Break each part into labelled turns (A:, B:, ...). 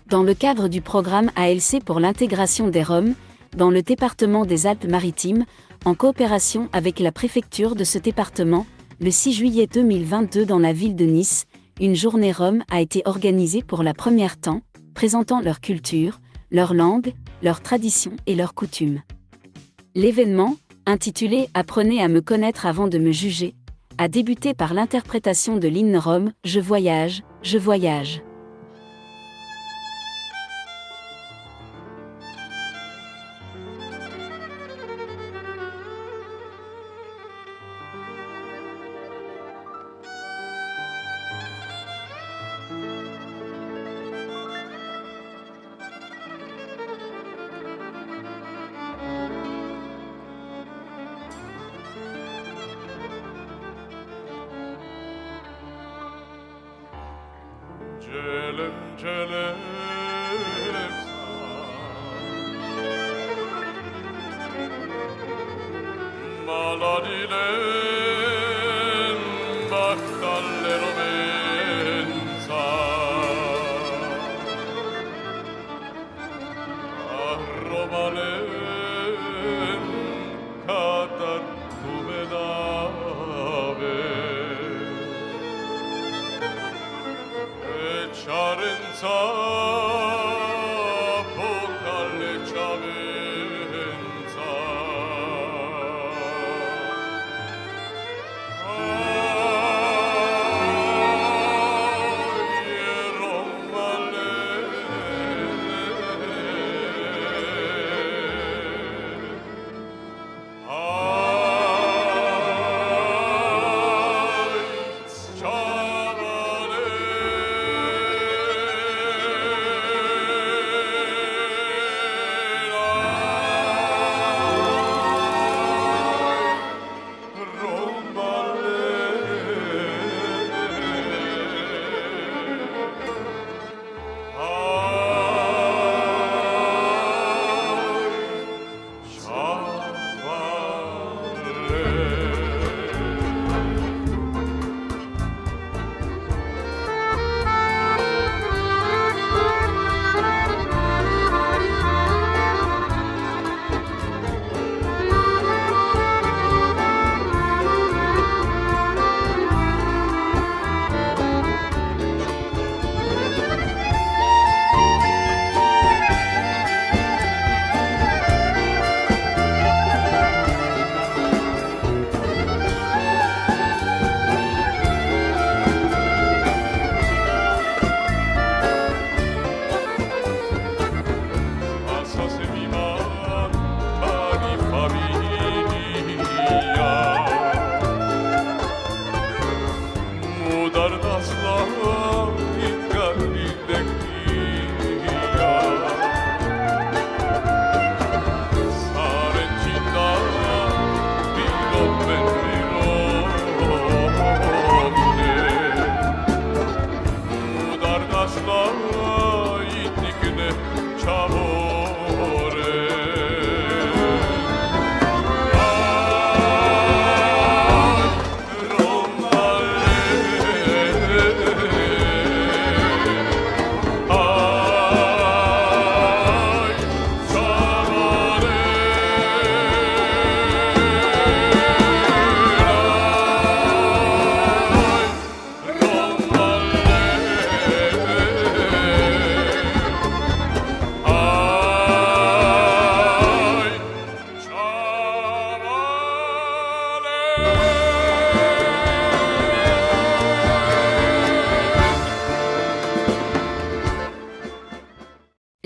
A: Dans le cadre du programme ALC pour l'intégration des Roms, dans le département des Alpes-Maritimes, en coopération avec la préfecture de ce département, le 6 juillet 2022 dans la ville de Nice, une journée Rome a été organisée pour la première temps, présentant leur culture, leur langue, leurs traditions et leurs coutumes. L'événement, intitulé « Apprenez à me connaître avant de me juger », a débuté par l'interprétation de l'hymne Rome « Je voyage, je voyage ».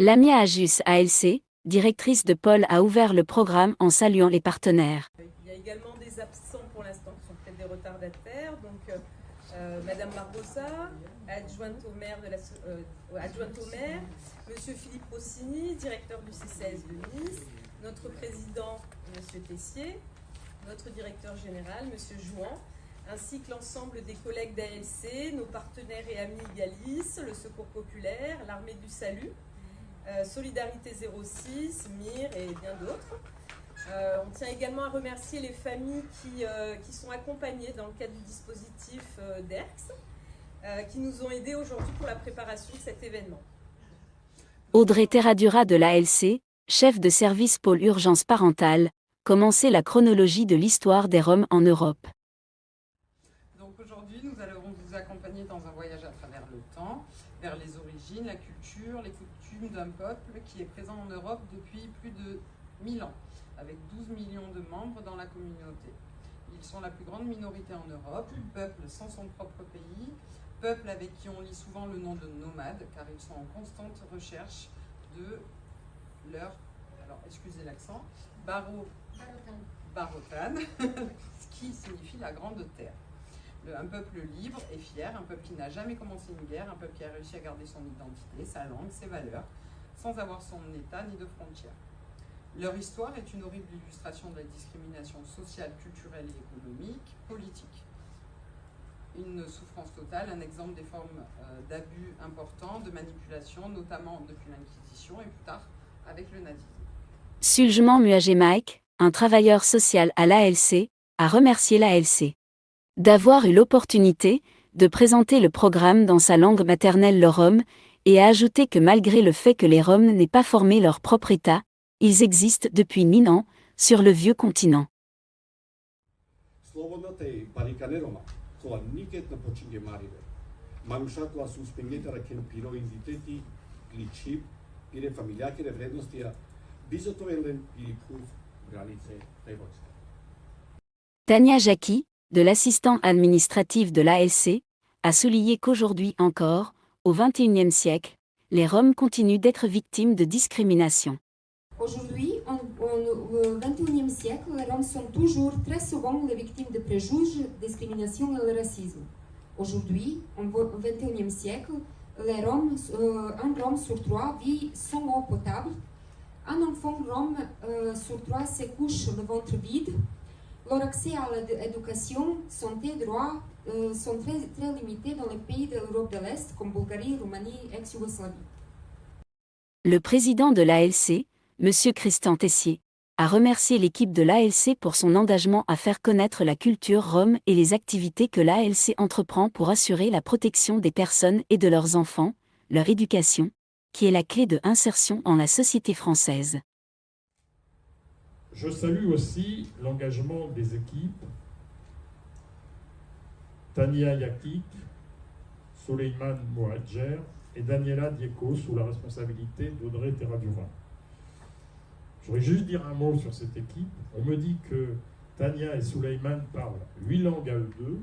A: Lamia Ajus ALC, directrice de pôle, a ouvert le programme en saluant les partenaires.
B: Il y a également des absents pour l'instant qui sont peut-être des retardataires. Donc, Madame Barbosa, adjointe au maire, Monsieur Philippe Rossini, directeur du CCS de Nice, notre président, Monsieur Tessier, notre directeur général, Monsieur Jouan, ainsi que l'ensemble des collègues d'ALC, nos partenaires et amis Galis, le Secours Populaire, l'Armée du Salut, Solidarité 06, MIR et bien d'autres. On tient également à remercier les familles qui sont accompagnées dans le cadre du dispositif d'ERX, qui nous ont aidés aujourd'hui pour la préparation de cet événement.
A: Audrey Terradura de l'ALC, chef de service pôle urgence parentale, commençait la chronologie de l'histoire des Roms en Europe.
C: Donc aujourd'hui, nous allons vous accompagner dans un voyage à travers le temps, vers les origines, la culture, les coutumes d'un peuple qui est présent en Europe depuis plus de 1000 ans, avec 12 millions de membres dans la communauté. Ils sont la plus grande minorité en Europe, peuple sans son propre pays, peuple avec qui on lit souvent le nom de nomades, car ils sont en constante recherche de leur, alors excusez l'accent, Barotan, ce qui signifie la grande terre. Un peuple libre et fier, un peuple qui n'a jamais commencé une guerre, un peuple qui a réussi à garder son identité, sa langue, ses valeurs, sans avoir son état ni de frontières. Leur histoire est une horrible illustration de la discrimination sociale, culturelle et économique, politique. Une souffrance totale, un exemple des formes d'abus importants, de manipulation, notamment depuis l'Inquisition et plus tard avec le nazisme.
A: Suljman Muagemak, un travailleur social à l'ALC, a remercié l'ALC d'avoir eu l'opportunité de présenter le programme dans sa langue maternelle le rom, et a ajouté que malgré le fait que les Roms n'aient pas formé leur propre État, ils existent depuis 1000 ans sur le vieux continent. Tania Jacqui, de l'assistant administratif de l'ALC, a souligné qu'aujourd'hui encore, au XXIe siècle, les Roms continuent d'être victimes de discrimination.
D: Aujourd'hui, au XXIe siècle, les Roms sont toujours très souvent les victimes de préjugés, discrimination et le racisme. Aujourd'hui, au XXIe siècle, un Rom sur trois vit sans eau potable. Un enfant Rom sur trois se couche le ventre vide. Leur accès à l'éducation, santé et droits sont très limités dans les pays de l'Europe de l'Est, comme Bulgarie, Roumanie, ex-Yougoslavie.
A: Le président de l'ALC, M. Christian Tessier, a remercié l'équipe de l'ALC pour son engagement à faire connaître la culture rom et les activités que l'ALC entreprend pour assurer la protection des personnes et de leurs enfants, leur éducation, qui est la clé de insertion en la société française.
E: Je salue aussi l'engagement des équipes Tania Yakik, Soleiman Moadjer et Daniela Dieko sous la responsabilité d'Audrey Terradura. Je voudrais juste dire un mot sur cette équipe. On me dit que Tania et Soleiman parlent 8 langues à eux deux,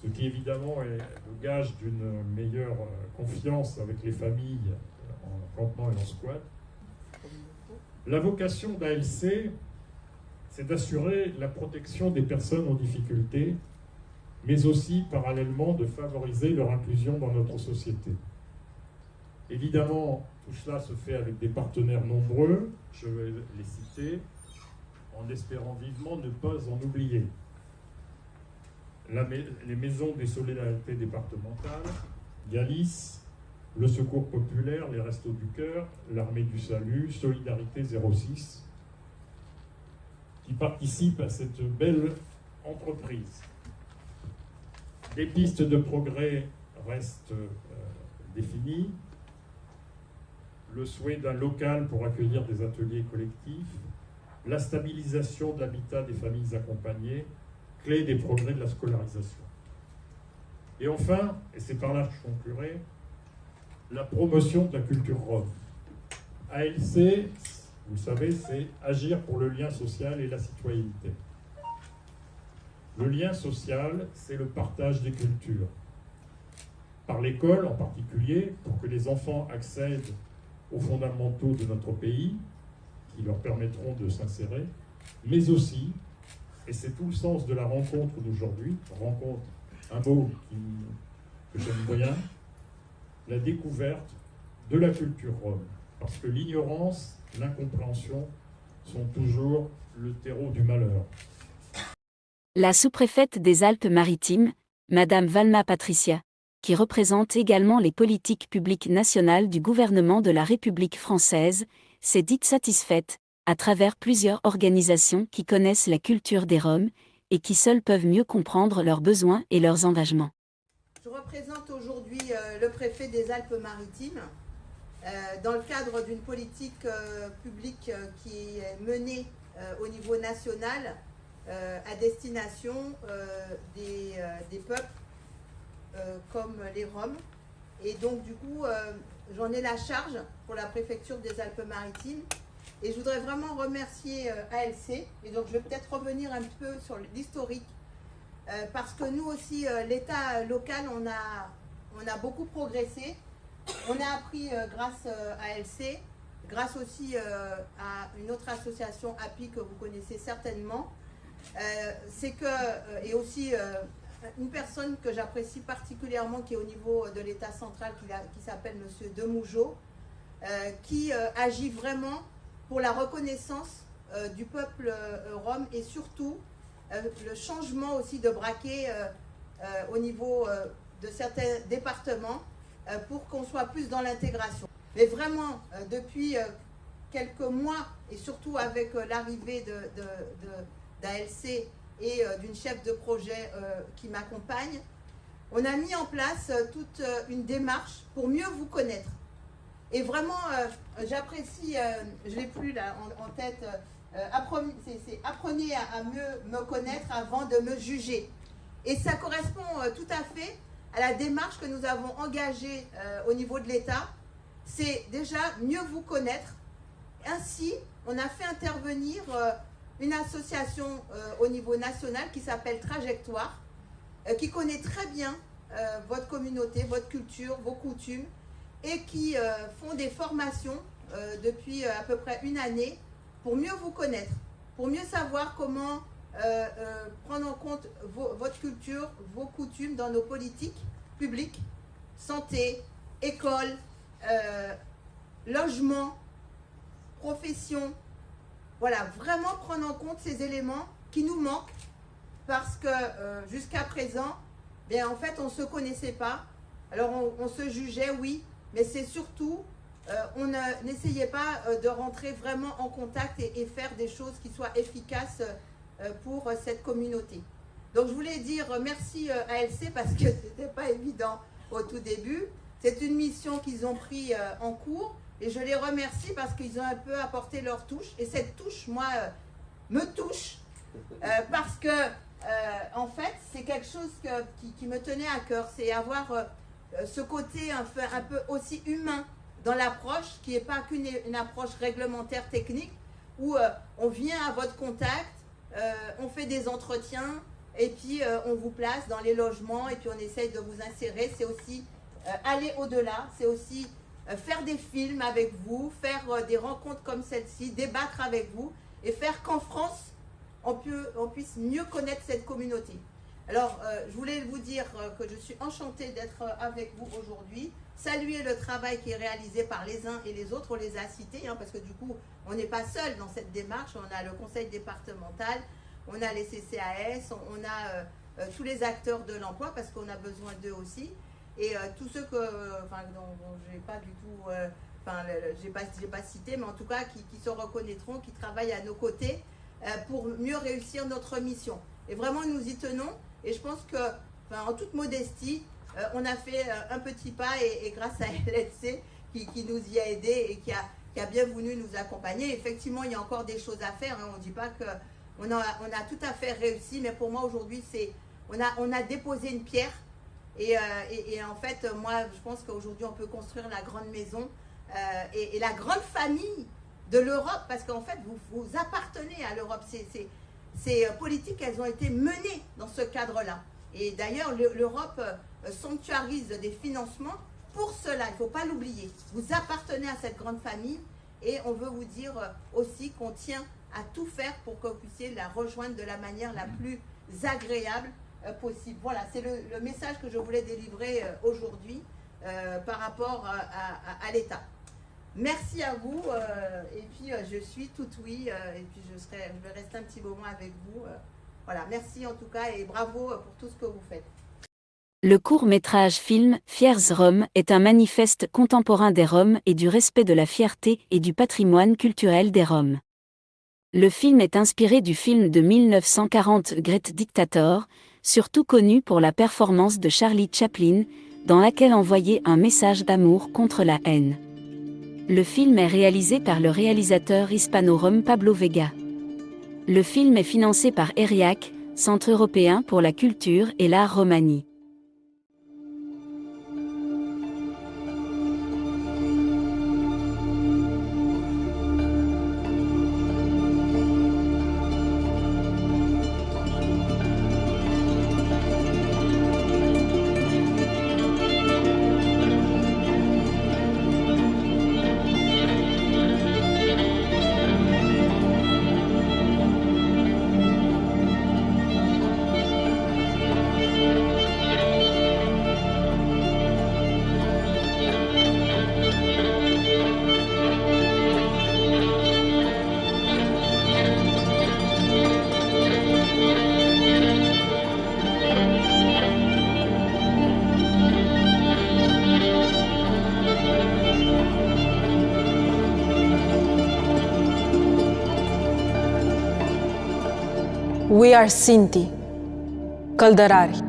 E: ce qui évidemment est le gage d'une meilleure confiance avec les familles en campement et en squat. La vocation d'ALC, c'est d'assurer la protection des personnes en difficulté, mais aussi parallèlement de favoriser leur inclusion dans notre société. Évidemment, tout cela se fait avec des partenaires nombreux, je vais les citer, en espérant vivement ne pas en oublier. Les maisons des solidarités départementales, Galis, le Secours populaire, les Restos du Cœur, l'Armée du Salut, Solidarité 06, qui participent à cette belle entreprise. Les pistes de progrès restent définies. Le souhait d'un local pour accueillir des ateliers collectifs, la stabilisation de l'habitat des familles accompagnées, clé des progrès de la scolarisation. Et enfin, et c'est par là que je conclurai, la promotion de la culture rom. ALC, vous savez, c'est agir pour le lien social et la citoyenneté. Le lien social, c'est le partage des cultures. Par l'école en particulier, pour que les enfants accèdent aux fondamentaux de notre pays, qui leur permettront de s'insérer, mais aussi, et c'est tout le sens de la rencontre d'aujourd'hui, rencontre, un mot que j'aime bien, la découverte de la culture rom. Parce que l'ignorance, l'incompréhension sont toujours le terreau du malheur.
A: La sous-préfète des Alpes-Maritimes, Madame Valma Patricia, qui représente également les politiques publiques nationales du gouvernement de la République française, s'est dite satisfaite, à travers plusieurs organisations qui connaissent la culture des Roms et qui seules peuvent mieux comprendre leurs besoins et leurs engagements.
F: Je représente aujourd'hui le préfet des Alpes-Maritimes, dans le cadre d'une politique publique qui est menée au niveau national à destination des peuples comme les Roms. Et donc du coup, j'en ai la charge pour la préfecture des Alpes-Maritimes. Et je voudrais vraiment remercier ALC. Et donc je vais peut-être revenir un peu sur l'historique. Parce que nous aussi, l'État local, on a beaucoup progressé. On a appris grâce à ALC, grâce aussi à une autre association, API, que vous connaissez certainement. C'est que, et aussi une personne que j'apprécie particulièrement, qui est au niveau de l'État central, qui s'appelle M. Demougeot, qui agit vraiment pour la reconnaissance du peuple rom et surtout le changement aussi de braquet au niveau de certains départements pour qu'on soit plus dans l'intégration. Mais vraiment, depuis quelques mois, et surtout avec l'arrivée d'ALC et d'une chef de projet qui m'accompagne, on a mis en place toute une démarche pour mieux vous connaître. Et vraiment, j'apprécie, je ne l'ai plus là en tête, apprenez à mieux me connaître avant de me juger. Et ça correspond tout à fait à la démarche que nous avons engagée au niveau de l'État. C'est déjà mieux vous connaître. Ainsi, on a fait intervenir une association au niveau national qui s'appelle Trajectoire, qui connaît très bien votre communauté, votre culture, vos coutumes, et qui font des formations depuis à peu près une année pour mieux vous connaître, pour mieux savoir comment prendre en compte votre culture, vos coutumes dans nos politiques publiques, santé, école, logement, profession. Voilà, vraiment prendre en compte ces éléments qui nous manquent parce que jusqu'à présent, bien, en fait, on ne se connaissait pas. Alors, on se jugeait, oui, mais c'est surtout, on n'essayait pas de rentrer vraiment en contact et faire des choses qui soient efficaces pour cette communauté. Donc, je voulais dire merci à ALC parce que ce n'était pas évident au tout début. C'est une mission qu'ils ont pris en cours et je les remercie parce qu'ils ont un peu apporté leur touche. Et cette touche, moi, me touche parce que, en fait, c'est quelque chose qui me tenait à cœur. C'est avoir ce côté un peu aussi humain dans l'approche, qui n'est pas qu'une approche réglementaire technique, où on vient à votre contact, on fait des entretiens, et puis on vous place dans les logements, et puis on essaye de vous insérer. C'est aussi aller au-delà, c'est aussi faire des films avec vous, faire des rencontres comme celle-ci, débattre avec vous, et faire qu'en France, on puisse mieux connaître cette communauté. Alors, je voulais vous dire que je suis enchantée d'être avec vous aujourd'hui, saluer le travail qui est réalisé par les uns et les autres, on les a cités, parce que du coup, on n'est pas seul dans cette démarche, on a le conseil départemental, on a les CCAS, on a tous les acteurs de l'emploi, parce qu'on a besoin d'eux aussi, et tous ceux dont je n'ai pas du tout, j'ai pas cité, mais en tout cas, qui se reconnaîtront, qui travaillent à nos côtés pour mieux réussir notre mission. Et vraiment, nous y tenons. Et je pense que, en toute modestie, on a fait un petit pas et grâce à LLC qui nous y a aidés et qui a bien voulu nous accompagner. Effectivement, il y a encore des choses à faire. On ne dit pas qu'on a tout à fait réussi, mais pour moi, aujourd'hui, on a déposé une pierre. Et en fait, moi, je pense qu'aujourd'hui, on peut construire la grande maison et la grande famille de l'Europe, parce qu'en fait, vous appartenez à l'Europe. Ces politiques, elles ont été menées dans ce cadre-là. Et d'ailleurs, l'Europe sanctuarise des financements pour cela, il ne faut pas l'oublier. Vous appartenez à cette grande famille et on veut vous dire aussi qu'on tient à tout faire pour que vous puissiez la rejoindre de la manière la plus agréable possible. Voilà, c'est le message que je voulais délivrer aujourd'hui par rapport à l'État. Merci à vous et puis je suis toute oui et puis je vais rester un petit moment avec vous. Voilà, merci en tout cas et bravo pour tout ce que vous faites.
A: Le court-métrage film Fiers Roms est un manifeste contemporain des Roms et du respect de la fierté et du patrimoine culturel des Roms. Le film est inspiré du film de 1940 Great Dictator, surtout connu pour la performance de Charlie Chaplin, dans laquelle envoyait un message d'amour contre la haine. Le film est réalisé par le réalisateur hispano-rom Pablo Vega. Le film est financé par ERIAC, Centre européen pour la culture et l'art Romani.
G: We are Sinti, Călderari,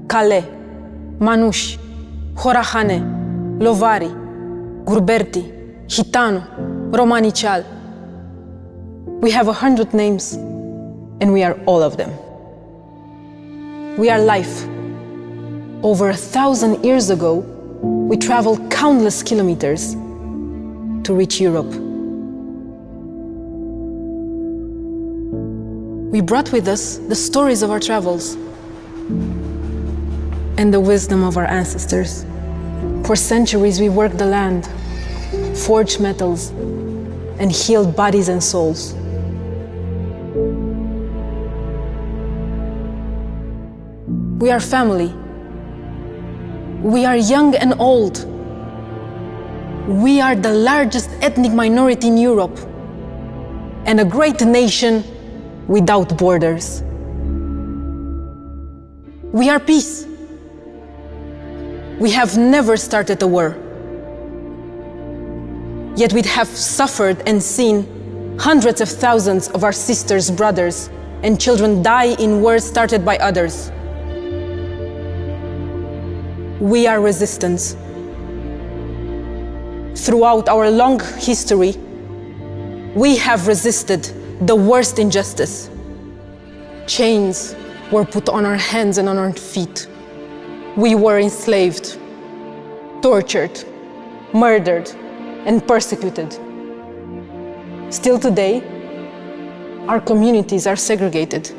G: Cale, Manuși, Horahane, Lovari, Gurberti, Hitano, Romanichal. We have 100 names, and we are all of them. We are life. Over 1,000 years ago, we traveled countless kilometers to reach Europe. We brought with us the stories of our travels and the wisdom of our ancestors. For centuries, we worked the land, forged metals, and healed bodies and souls. We are family. We are young and old. We are the largest ethnic minority in Europe and a great nation without borders. We are peace. We have never started a war. Yet we have suffered and seen hundreds of thousands of our sisters, brothers, and children die in wars started by others. We are resistance. Throughout our long history, we have resisted the worst injustice. Chains were put on our hands and on our feet. We were enslaved, tortured, murdered, and persecuted. Still today, our communities are segregated.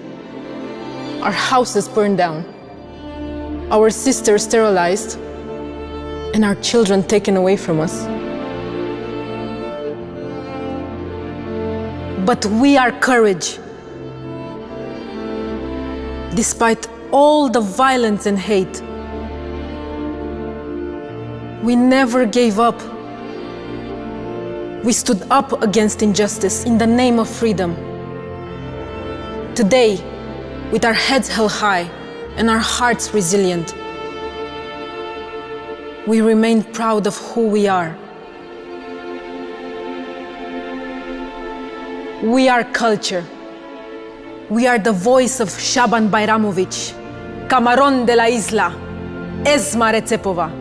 G: Our houses burned down. Our sisters sterilized, and our children taken away from us. But we are courage. Despite all the violence and hate, we never gave up. We stood up against injustice in the name of freedom. Today, with our heads held high and our hearts resilient, we remain proud of who we are. We are culture. We are the voice of Shaban Bayramovic, Camarón de la Isla, Esma Recepova.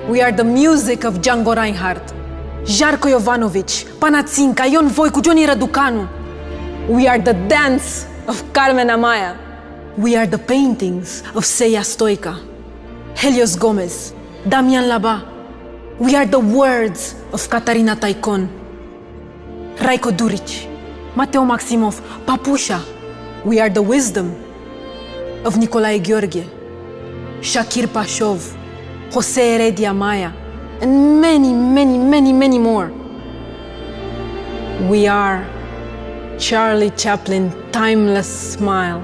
G: We are the music of Django Reinhardt, Žarko Jovanovic, Panatsinka, Ion Voicu, Johnny Raducanu. We are the dance of Carmen Amaya. We are the paintings of Seya Stoica, Helios Gomez, Damian Laba. We are the words of Katarina Taikon, Raiko Duric, Mateo Maximov, Papusha. We are the wisdom of Nicolae Gheorghe, Shakir Pashov, Jose Heredia Maya, and many, many, many, many more. We are Charlie Chaplin, timeless smile.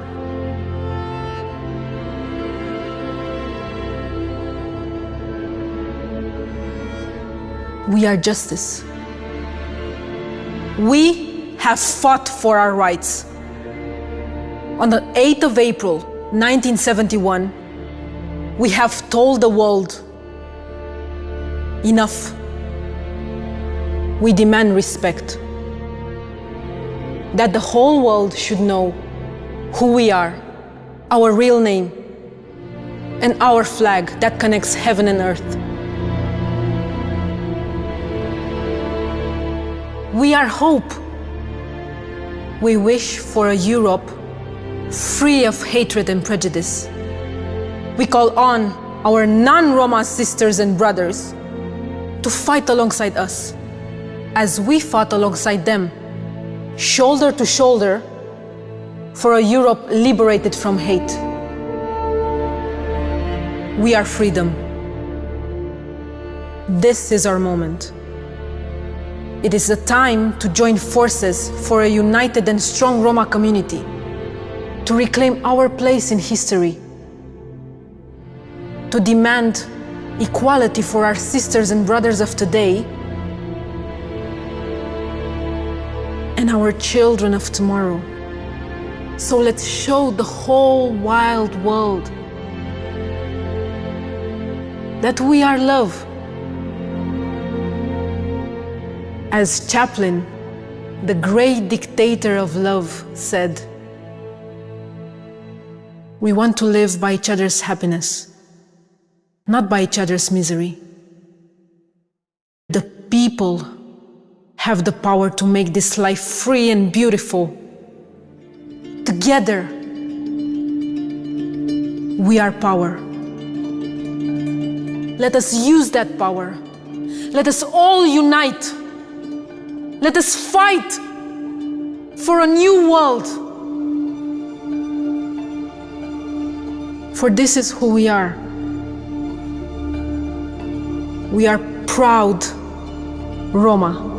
G: We are justice. We have fought for our rights. On the 8th of April, 1971, we have told the world, enough. We demand respect. That the whole world should know who we are, our real name, and our flag that connects heaven and earth. We are hope. We wish for a Europe free of hatred and prejudice. We call on our non-Roma sisters and brothers to fight alongside us, as we fought alongside them, shoulder to shoulder, for a Europe liberated from hate. We are freedom. This is our moment. It is a time to join forces for a united and strong Roma community, to reclaim our place in history, to demand equality for our sisters and brothers of today and our children of tomorrow. So let's show the whole wild world that we are love. As Chaplin, the great dictator of love, said, we want to live by each other's happiness, not by each other's misery. The people have the power to make this life free and beautiful. Together, we are power. Let us use that power. Let us all unite. Let us fight for a new world. For this is who we are. We are proud Roma.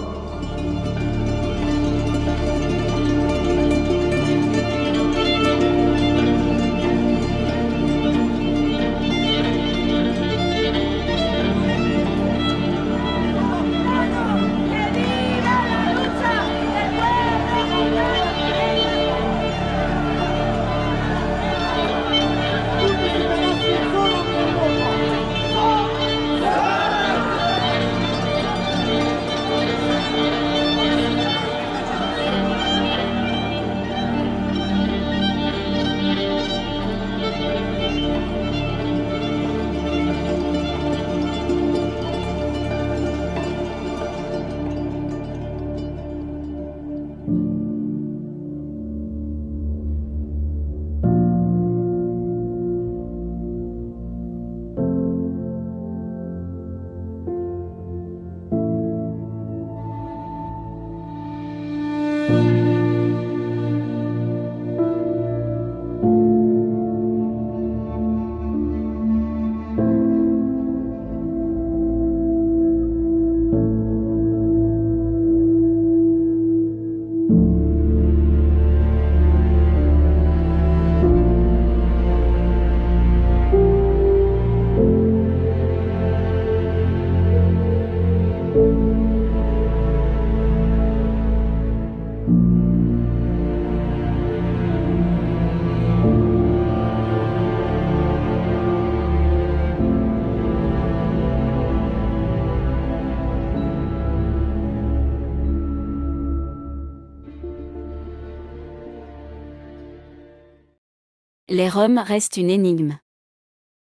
A: Les Roms restent une énigme.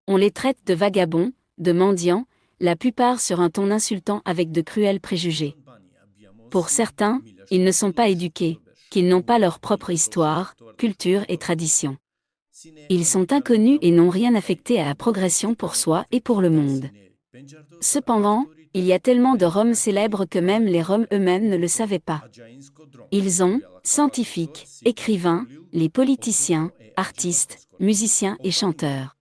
A: On les traite de vagabonds, de mendiants, la plupart sur un ton insultant avec de cruels préjugés. Pour certains, ils ne sont pas éduqués, qu'ils n'ont pas leur propre histoire, culture et tradition. Ils sont inconnus et n'ont rien affecté à la progression pour soi et pour le monde. Cependant, il y a tellement de Roms célèbres que même les Roms eux-mêmes ne le savaient pas. Ils ont, scientifiques, écrivains, les politiciens, artistes, musiciens et chanteurs.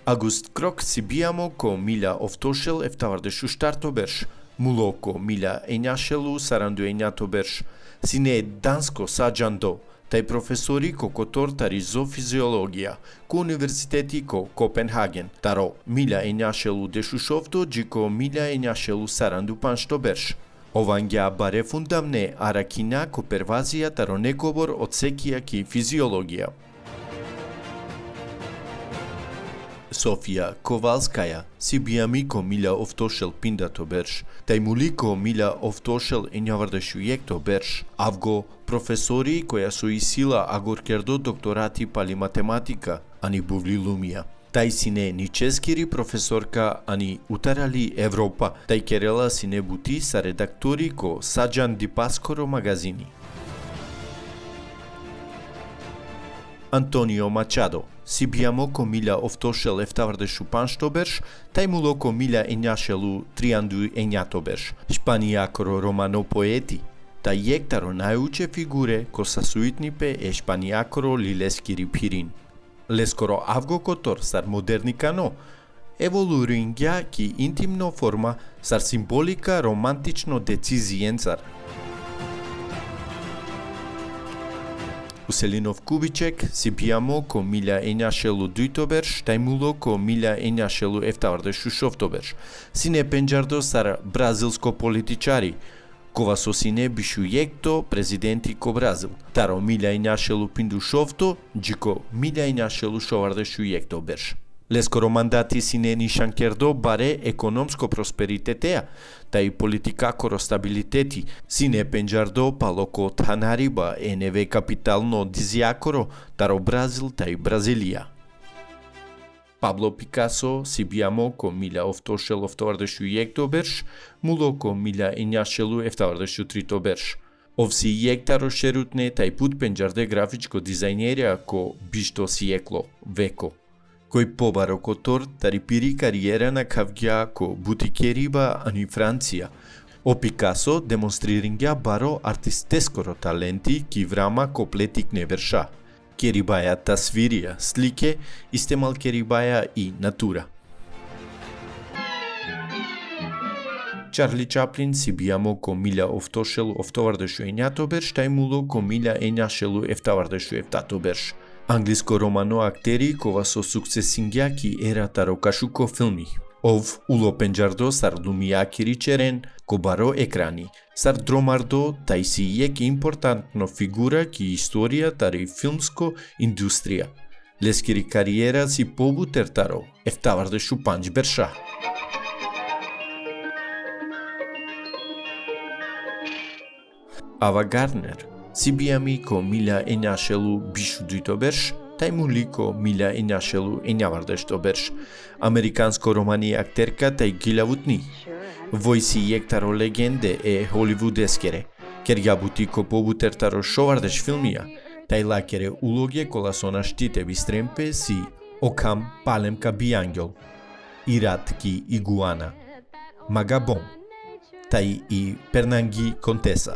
H: August Krok Sibiamo ko Mila Oftoshel Eftavardeshu Startobersh, Muloko Mila Enashelu Saranduenatobersh, Sine Dansko Sajando, taj profesori ko kotor tari zoofiziologija, ko Universiteti ko Kopenhagen, taro Mila Enashelu Deshushovto, Gjiko Mila Enashelu Sarandu Panshtobersh. Ovangja bare fundamne arakina ko pervazija taro nekobor odsekija ki fiziologija. Sofia Kovalskaja, Sibiami ko Mila Oftoshel Pindatobersh, Tajmuli ko Mila Oftoshel Enjavardeshujektobersh, Avgo profesori koja su isila agorkerdo doktorati pali matematika, ani buvli lumija. Taj sine ni českiri profesorka ani utarali Evropa, taj kerela sine buti sa redaktori ko Sajan Dipaskoro magazini. Antonio Machado, sibiamo ko milja oftoshel eftavardešu panshtobersh, taj mulo ko milja enjashelu triandu enjatobersh. Španijako romano poeti, taj jektaro najuče figure ko sasuitnipe e španijako lileskiri pirin. Leskoro avgokotor sar modernikano, evoluringja ki intimno forma sar simbolika romantično decizijencar. Uselinov Kubiček sibiamo ko milja enjashelu dytobersh, taj mulo ko milja enjashelu eftavardešu šoftobersh. Sine penjardo sar brazilsko političari, kova so sine bišu jekto prezidenti ko Brazil. Taro milja enjashelu pindu šofto, džiko milja enjashelu šovardešu jekto bersh. Leskoro mandati sine nishankerdo bare ekonomsko prosperitetea, taj politikakoro stabiliteti, sine penjardo paloko tanariba eneve kapitalno diziakoro, taro Brazil taj Brazilia. Pablo Picasso sibiamo ko milja oftoshel oftovardešu jekto bersh, mulo ko milja enjashelu eftavardešu trito bersh. Ovsi jektaro šerutne taj put penjarde grafičko dizajnerja ko bišto sieklo, veko. Koji pobaro kotor taripiri kariera na kavgja ko butikeriba ani Francija. O Picasso demonstriringja baro artisteskoro talenti ki vrama kopletik ne verša. Keribaja tasvirija, slike, istemal keribaja i natura. Charlie Chaplin sibiamo ko milja oftoshelu oftovardešu enjatobersh, taj mulo ko milja enjashelu eftavardešu eftatobersh. Anglisko romano akteri kova so sukcesingja ki era taro kashuko filmi. Ov ulo penjardo sar lumia kiričeren ko baro ekrani. Sar dromardo taj si jek importantno figura ki istorija tari filmsko industrija. Leskiri kariera si pobuter taro eftavardešu panj bersha. Ava Gardner sibiami ko milja enjashelu bišu dytobersh, taj muli ko milja enjashelu enjavardeştobersh. Amerikansko romani akterka taj giljavutni. Vojsi jektaro legende e hollywoodeskere. Kerja buti ko pobuter taro šovardeş filmija, taj lakere uloge kola sona štite bistrempe si Okam Palemka Biangjol, Irat ki Iguana, Magabon, taj i Pernangi Contessa.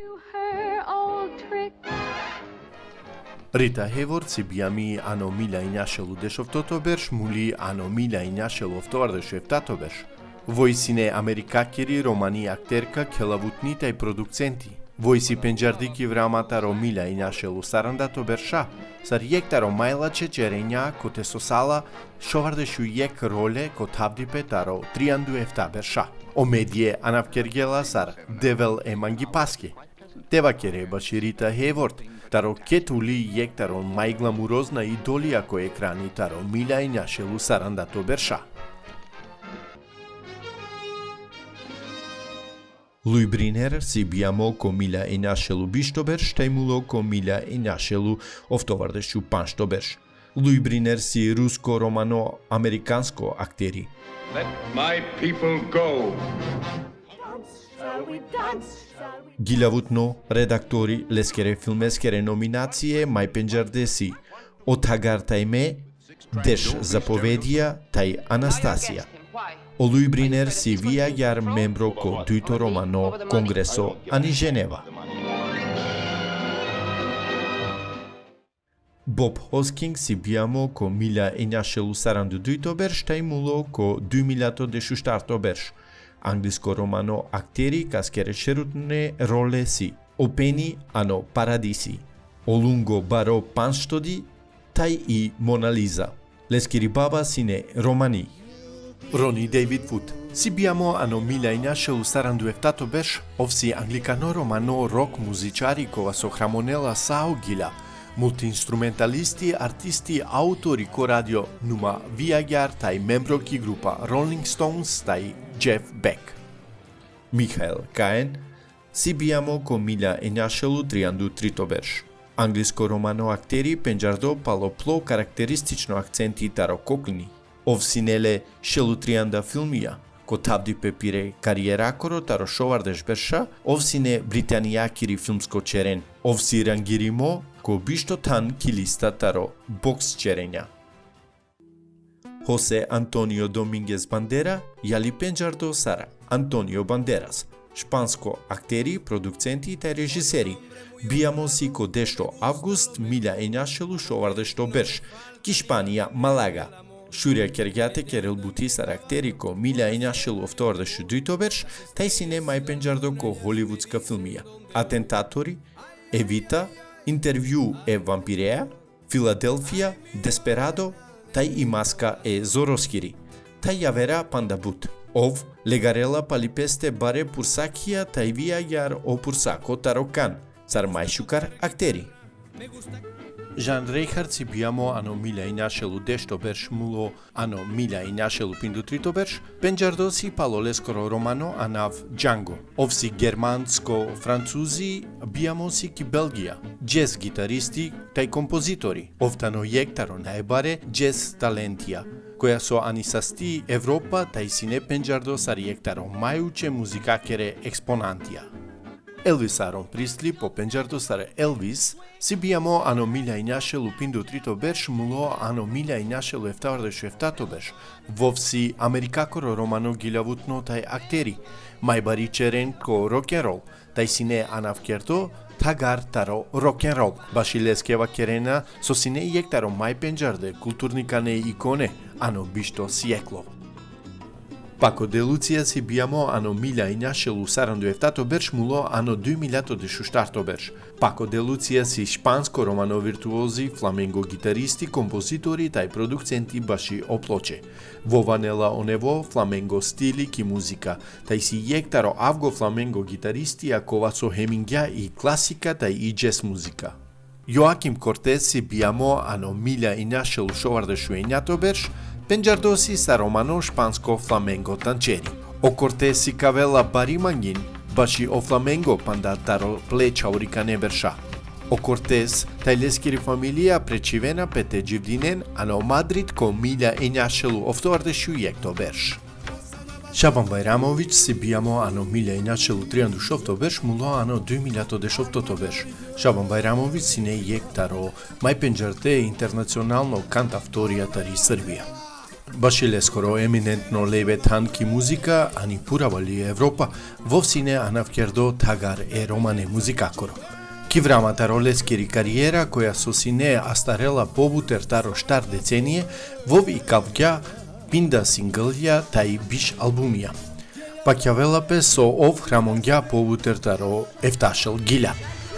H: Rita Hayworth sibiami ano milja enjashelu dešoftotobersh, muli ano milja enjashelu oftovardešu eftatobersh. Vojsine amerikakeri romani akterka kelavutni taj produkcenti. Vojsi penjardiki vrama taro milja enjashelu sarandatobersha, sar jek taro majla čečerenja ko te sosala šovardešu jek role ko tabdipe taro triandu eftabersha. O medje anavkergela sar devel e mangipaske. Teva kere baš Rita Hayworth, taro ketuli jek taro majglamurozna idolija ko ekrani taro milja enjashelu sarandatobersha. Lui Briner sibiamo ko milja enjashelu bištobersh, taj mulo ko milja enjashelu oftovardešu panshtobersh. Lui Briner si rusko-romano-amerikansko akteri.
I: Let my people go.
H: Giljavutno redaktori leskere filmeskere nominacije mai penjarde si Otagar tajme, Deš zapovedija taj Anastasia. O Lui Briner si viajar membro ko dyto romano kongreso ani Ženeva. Bob Hosking sibiamo ko milja enjashelu sarandu dytobersh, taj mulo ko 2024tobersh. Anglisko romano akteri kaskere šerutne role si Openi ano Paradisi, Olungo baro panshtodi, taj i Mona Lisa. Leskiri baba sine romani. Ronnie David Wood. Sibiamo ano milja enjashelu sarandu eftatobersh, ovsi anglikano romano rock muzičari kova so hramonela sao gila, multi-instrumentalisti, artisti, autori ko radio numa viajar taj membro ki grupa Rolling Stones taj Jeff Beck. Michael Caine sibiamo ko milja enjashelu triandu tritobersh. Anglisko romano akteri penjardo paloplo karakteristično akcenti taro koklini. ով սինել է շելուտրիանդա ֆիլմիա, կոթաբդի պեպիրե կարիերա կորոտարո շովարդեշ բերշա, ով սինե բրիտանիա կիրի ֆիլմսկոչերեն, ով սիրանգիրիմո կո բիշտոթան կիլիստա տարո բոքս չերենյա։ José Antonio Domínguez Bandera y Ali Penjardo Sara, Antonio Banderas, špansko akteri, producenti te režiseri. Bijamo si ko dešto avgust milja enjašelu šovardešto berš, ki Španija Malaga. Shurja kergjate kerel butisar akteri ko milja enjašelu oftovardešu dyto berš, taj sinema i Penjardo ko hollywoodska filmija. Atentatori, Evita, Intervju e Vampirea, Philadelphia, Desperado, taj i maska e Zoroskiri, taj javera pandabut. Ov legarela palipeste bare pursakia taj via jar o pursako tarokan, sar mai shukar akteri. Jean Reichardt si bijamo ano milja inašelu dešto berš mulo ano milja inašelu pindutrito berš, Penjardo si paloleskoro romano anav Django. Ov si germansko-francuzi bijamo si ki Belgija, jazz gitaristi taj kompozitori. Ov tano jektaro najbare jazz talentia, koja so anisasti Evropa taj sine Penjardo sar jektaro majuče muzikakere eksponantia. Elvisaron pristli po Penjardo sar Elvis, si bijamo ano milja inašelu pindutrito berš mulo ano milja inašelu eftavardešu eftato berš, vov si amerikakoro romano giljavutno taj akteri, majbari čeren ko rock'n'roll, taj sine anavkerto tagar taro rock'n'roll, bašileskeva kerena so sine jektaro maj Penjarde kulturnikane ikone, ano bišto sjeklo. Paco de Lucia si bijamo ano milja inašelu sarandu eftato berš mulo ano 2014 berš. Paco de Lucia si špansko romano virtuozi, flamengo gitaristi, kompozitori taj producenti baši oploče. Vovanela onevo flamengo stili ki muzika, taj si jektaro avgo flamengo gitaristi a kovaco hemingja i klasika taj i jazz muzika. Joaquim Cortez si bijamo ano milja inašelu šovardešu enjato berš, Penjardo si sa romano špansko flamengo tančeri. O Cortez si kavela barimangin, baši o flamengo panda taro pleća urikane berša. O Cortez, taj leskiri familija prečivena pete dživdinen, ano Madrid ko milja enjašelu oftovardešu jekto berš. Shaban Bayramović si bijamo ano milja inašelu triandu šofto berš mulo ano 2010 berš. Shaban Bayramović si ne jektaro maj Penjarte internacionalno kantavtorija tari Srbija. Bašile skoro eminentno lebe tanki muzika, ani pura vali Evropa, vovsine anavkerdo tagar e romane muzikakoro. Kivrama taro leskiri karijera koja so sine astarela pobuter taro štar decenije, vov i kavgja pinda singlja taj biš albumija. Pakjavela pe so ov hramongja pobuter taro eftašel gilja.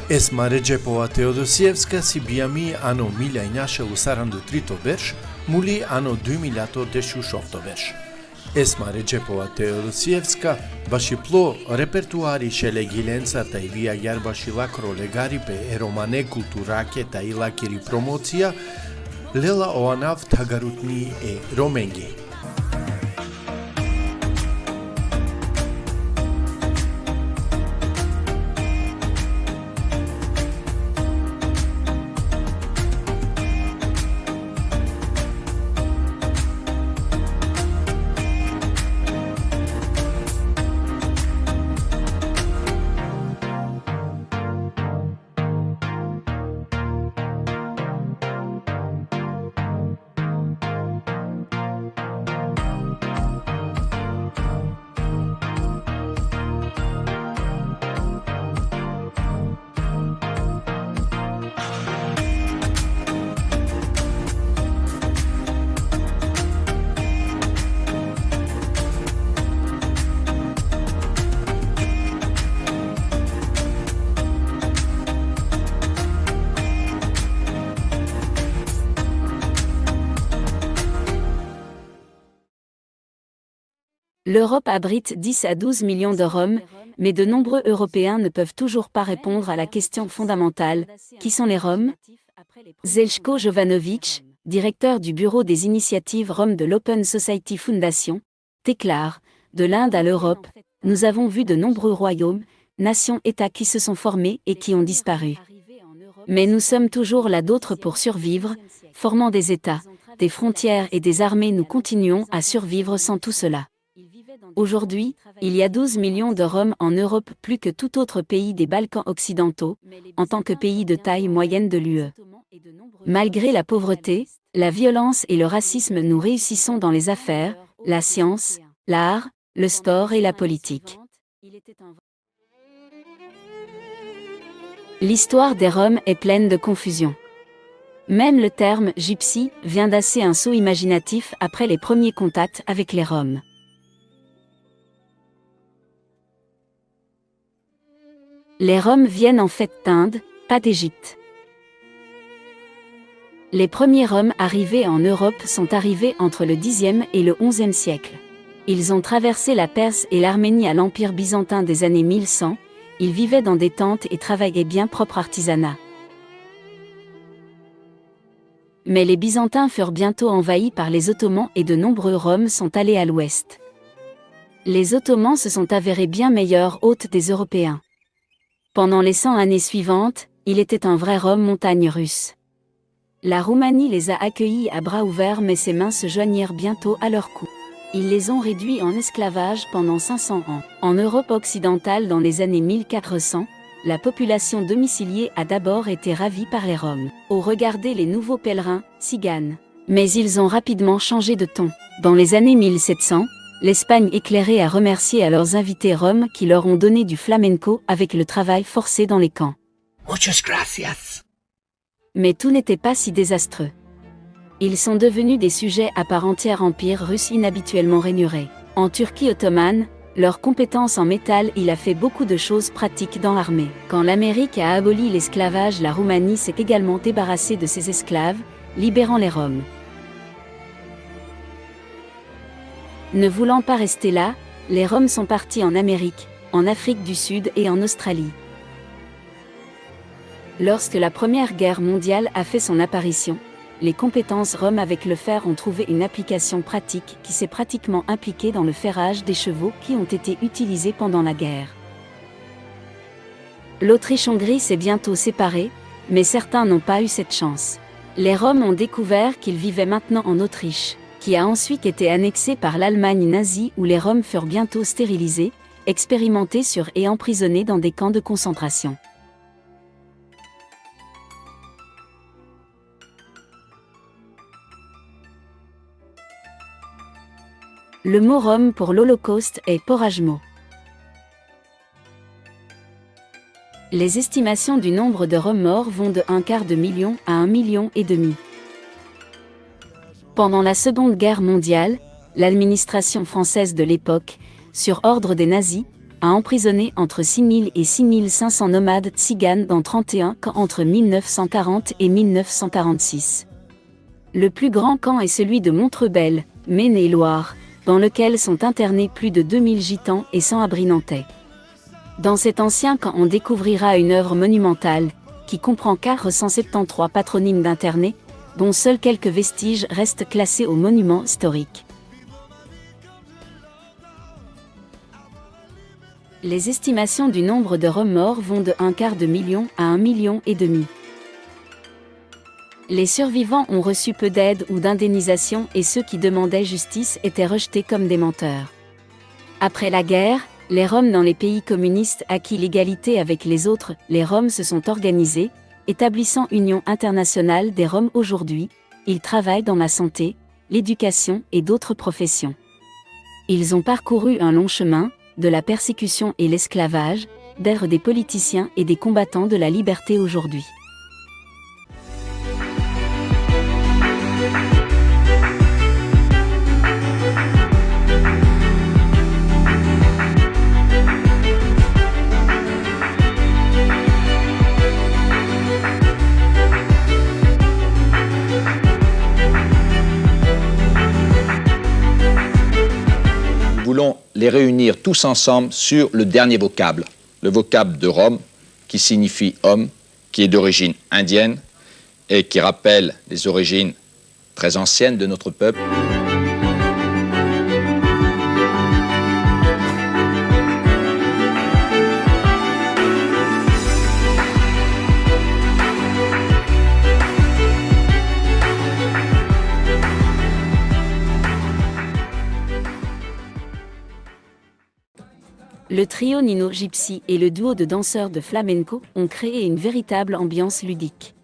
H: Esma Recepova Teodosievska si bijami ano milja inašelu sarandu trito berš, muli ano 2016 berš. Esma Recepova Teodosievska baši plo repertuari šele gilenca taj via jar baši lakro legari pe eromane kulturake taj lakiri promocija, lela oanav tagarutni e romengi.
A: L'Europe abrite 10 à 12 millions de Roms, mais de nombreux Européens ne peuvent toujours pas répondre à la question fondamentale, qui sont les Roms? Zeljko Jovanović, directeur du bureau des initiatives Roms de l'Open Society Foundation, déclare « De l'Inde à l'Europe, nous avons vu de nombreux royaumes, nations-États qui se sont formés et qui ont disparu. Mais nous sommes toujours là d'autres pour survivre, formant des États, des frontières et des armées, nous continuons à survivre sans tout cela. Aujourd'hui, il y a 12 millions de Roms en Europe, plus que tout autre pays des Balkans occidentaux, en tant que pays de taille moyenne de l'UE. Malgré la pauvreté, la violence et le racisme, nous réussissons dans les affaires, la science, l'art, le sport et la politique. L'histoire des Roms est pleine de confusion. Même le terme « gypsy » vient d'assez un saut imaginatif après les premiers contacts avec les Roms. Les Roms viennent en fait d'Inde, pas d'Égypte. Les premiers Roms arrivés en Europe sont arrivés entre le Xe et le XIe siècle. Ils ont traversé la Perse et l'Arménie à l'Empire byzantin des années 1100, ils vivaient dans des tentes et travaillaient bien propre artisanat. Mais les Byzantins furent bientôt envahis par les Ottomans et de nombreux Roms sont allés à l'ouest. Les Ottomans se sont avérés bien meilleurs hôtes des Européens. Pendant les 100 années suivantes, il était un vrai Rome montagne russe. La Roumanie les a accueillis à bras ouverts, mais ses mains se joignirent bientôt à leur cou. Ils les ont réduits en esclavage pendant 500 ans. En Europe occidentale dans les années 1400, la population domiciliée a d'abord été ravie par les Roms. Au regarder les nouveaux pèlerins, tziganes. Mais ils ont rapidement changé de ton. Dans les années 1700, l'Espagne éclairée a remercié à leurs invités roms qui leur ont donné du flamenco avec le travail forcé dans les camps.
J: Muchas gracias.
A: Mais tout n'était pas si désastreux. Ils sont devenus des sujets à part entière, empire russe inhabituellement rainuré. En Turquie ottomane, leur compétence en métal, il a fait beaucoup de choses pratiques dans l'armée. Quand l'Amérique a aboli l'esclavage, la Roumanie s'est également débarrassée de ses esclaves, libérant les Roms. Ne voulant pas rester là, les Roms sont partis en Amérique, en Afrique du Sud et en Australie. Lorsque la Première Guerre mondiale a fait son apparition, les compétences roms avec le fer ont trouvé une application pratique qui s'est pratiquement impliquée dans le ferrage des chevaux qui ont été utilisés pendant la guerre. L'Autriche-Hongrie s'est bientôt séparée, mais certains n'ont pas eu cette chance. Les Roms ont découvert qu'ils vivaient maintenant en Autriche, qui a ensuite été annexée par l'Allemagne nazie où les Roms furent bientôt stérilisés, expérimentés sur et emprisonnés dans des camps de concentration. Le mot Rome pour l'Holocauste est porajmo. Les estimations du nombre de Roms morts vont de 1/4 million à 1,5 million. Pendant la Seconde Guerre mondiale, l'administration française de l'époque, sur ordre des nazis, a emprisonné entre 6 000 et 6 500 nomades tziganes dans 31 camps entre 1940 et 1946. Le plus grand camp est celui de Montrebel, Maine-et-Loire, dans lequel sont internés plus de 2000 gitans et sans-abri nantais. Dans cet ancien camp, on découvrira une œuvre monumentale, qui comprend 473 patronymes d'internés, dont seuls quelques vestiges restent classés aux monuments historiques. Les estimations du nombre de Roms morts vont de 1/4 million à 1,5 million. Les survivants ont reçu peu d'aide ou d'indemnisation et ceux qui demandaient justice étaient rejetés comme des menteurs. Après la guerre, les Roms dans les pays communistes acquis l'égalité avec les autres, les Roms se sont organisés, établissant Union internationale des Roms aujourd'hui, ils travaillent dans la santé, l'éducation et d'autres professions. Ils ont parcouru un long chemin, de la persécution et l'esclavage, d'être des politiciens et des combattants de la liberté aujourd'hui.
J: Nous voulons les réunir tous ensemble sur le dernier vocable, le vocable de Rome, qui signifie homme, qui est d'origine indienne et qui rappelle les origines très anciennes de notre peuple.
A: Le trio Nino Gypsy et le duo de danseurs de flamenco ont créé une véritable ambiance ludique.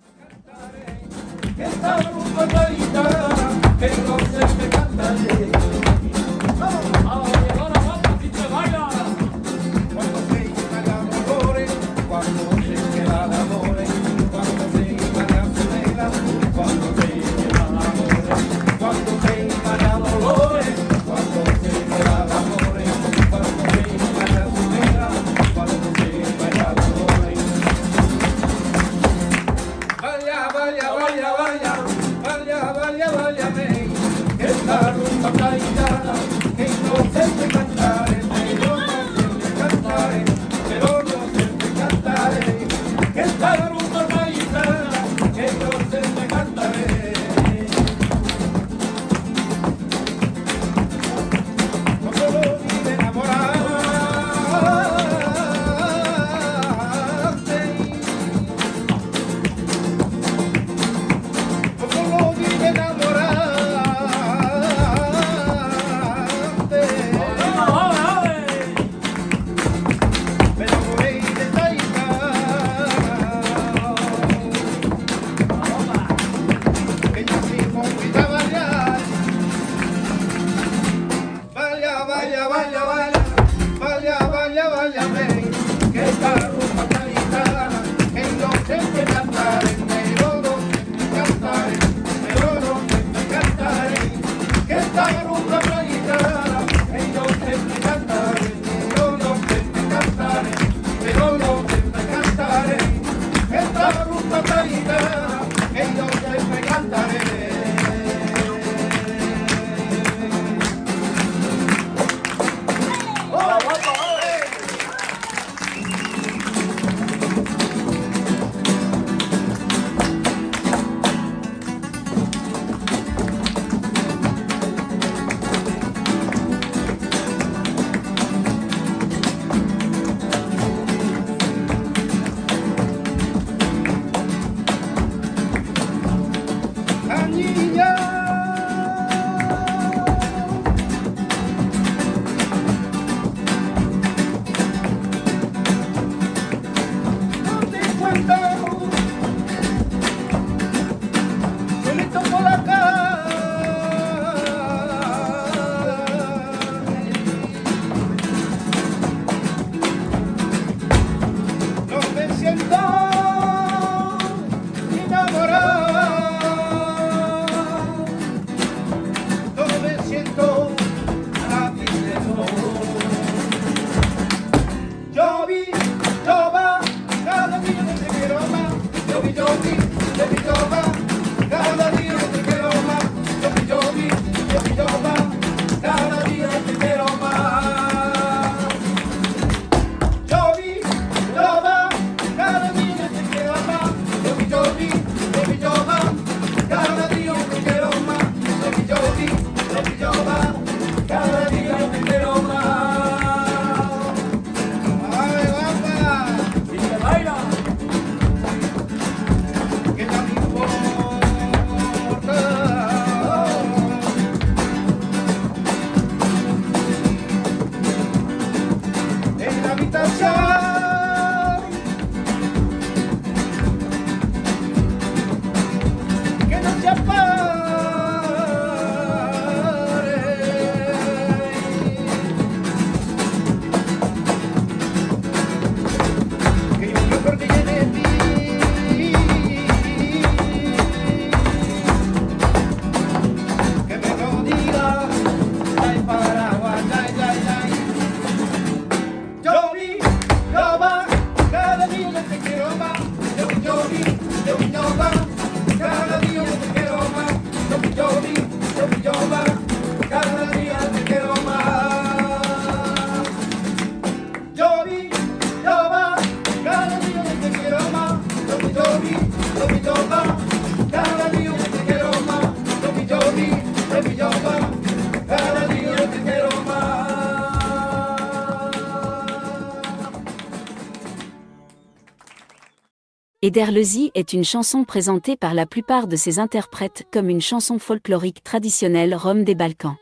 A: Ederlezi est une chanson présentée par la plupart de ses interprètes comme une chanson folklorique traditionnelle rom des Balkans.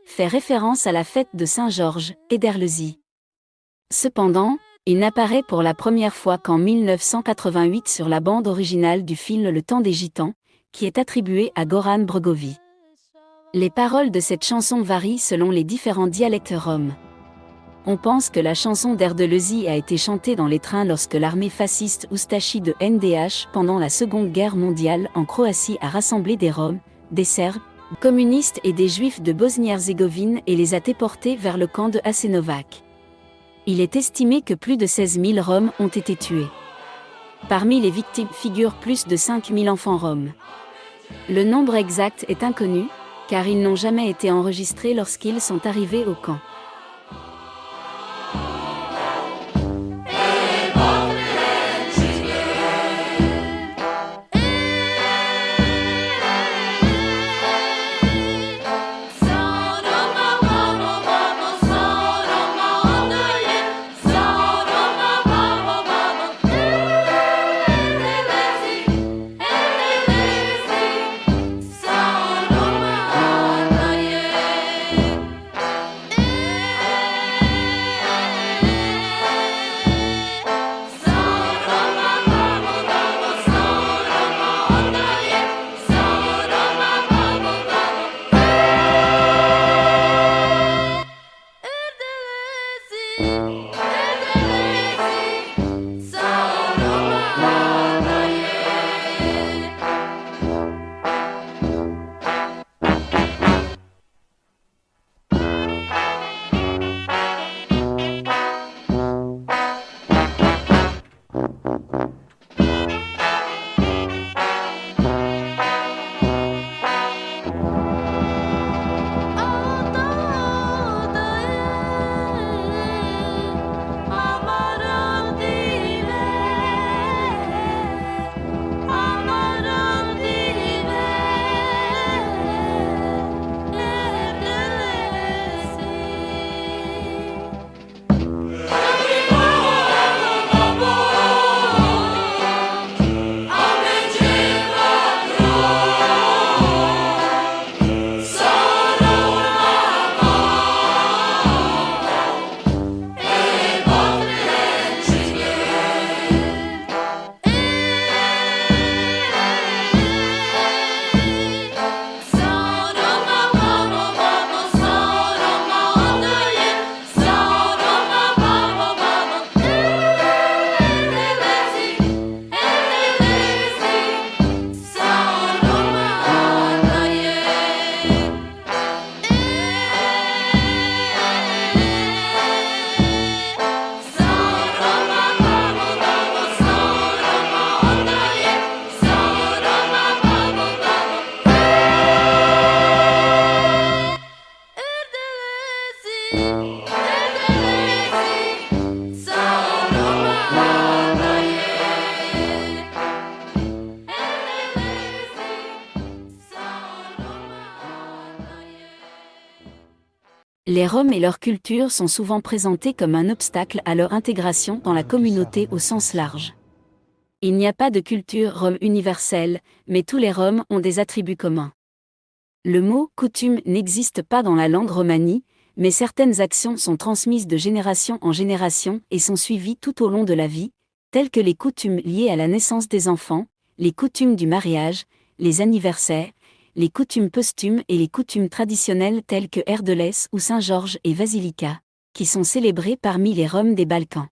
A: Fait référence à la fête de Saint-Georges, Ederlezi. Cependant, il n'apparaît pour la première fois qu'en 1988 sur la bande originale du film Le Temps des Gitans, qui est attribuée à Goran Bregović. Les paroles de cette chanson varient selon les différents dialectes roms. On pense que la chanson d'Erdelezi a été chantée dans les trains lorsque l'armée fasciste Ustashi de NDH pendant la Seconde Guerre mondiale en Croatie a rassemblé des Roms, des Serbes, communistes et des Juifs de Bosnie-Herzégovine et les a déportés vers le camp de Jasenovac. Il est estimé que plus de 16 000 Roms ont été tués. Parmi les victimes figurent plus de 5 000 enfants roms. Le nombre exact est inconnu, car ils n'ont jamais été enregistrés lorsqu'ils sont arrivés au camp. Les Roms et leur culture sont souvent présentés comme un obstacle à leur intégration dans la communauté au sens large. Il n'y a pas de culture rom universelle, mais tous les Roms ont des attributs communs. Le mot « coutume » n'existe pas dans la langue romani, mais certaines actions sont transmises de génération en génération et sont suivies tout au long de la vie, telles que les coutumes liées à la naissance des enfants, les coutumes du mariage, les anniversaires, les coutumes posthumes et les coutumes traditionnelles telles que Erdeles ou Saint-Georges et Vasilika, qui sont célébrées parmi les Roms des Balkans.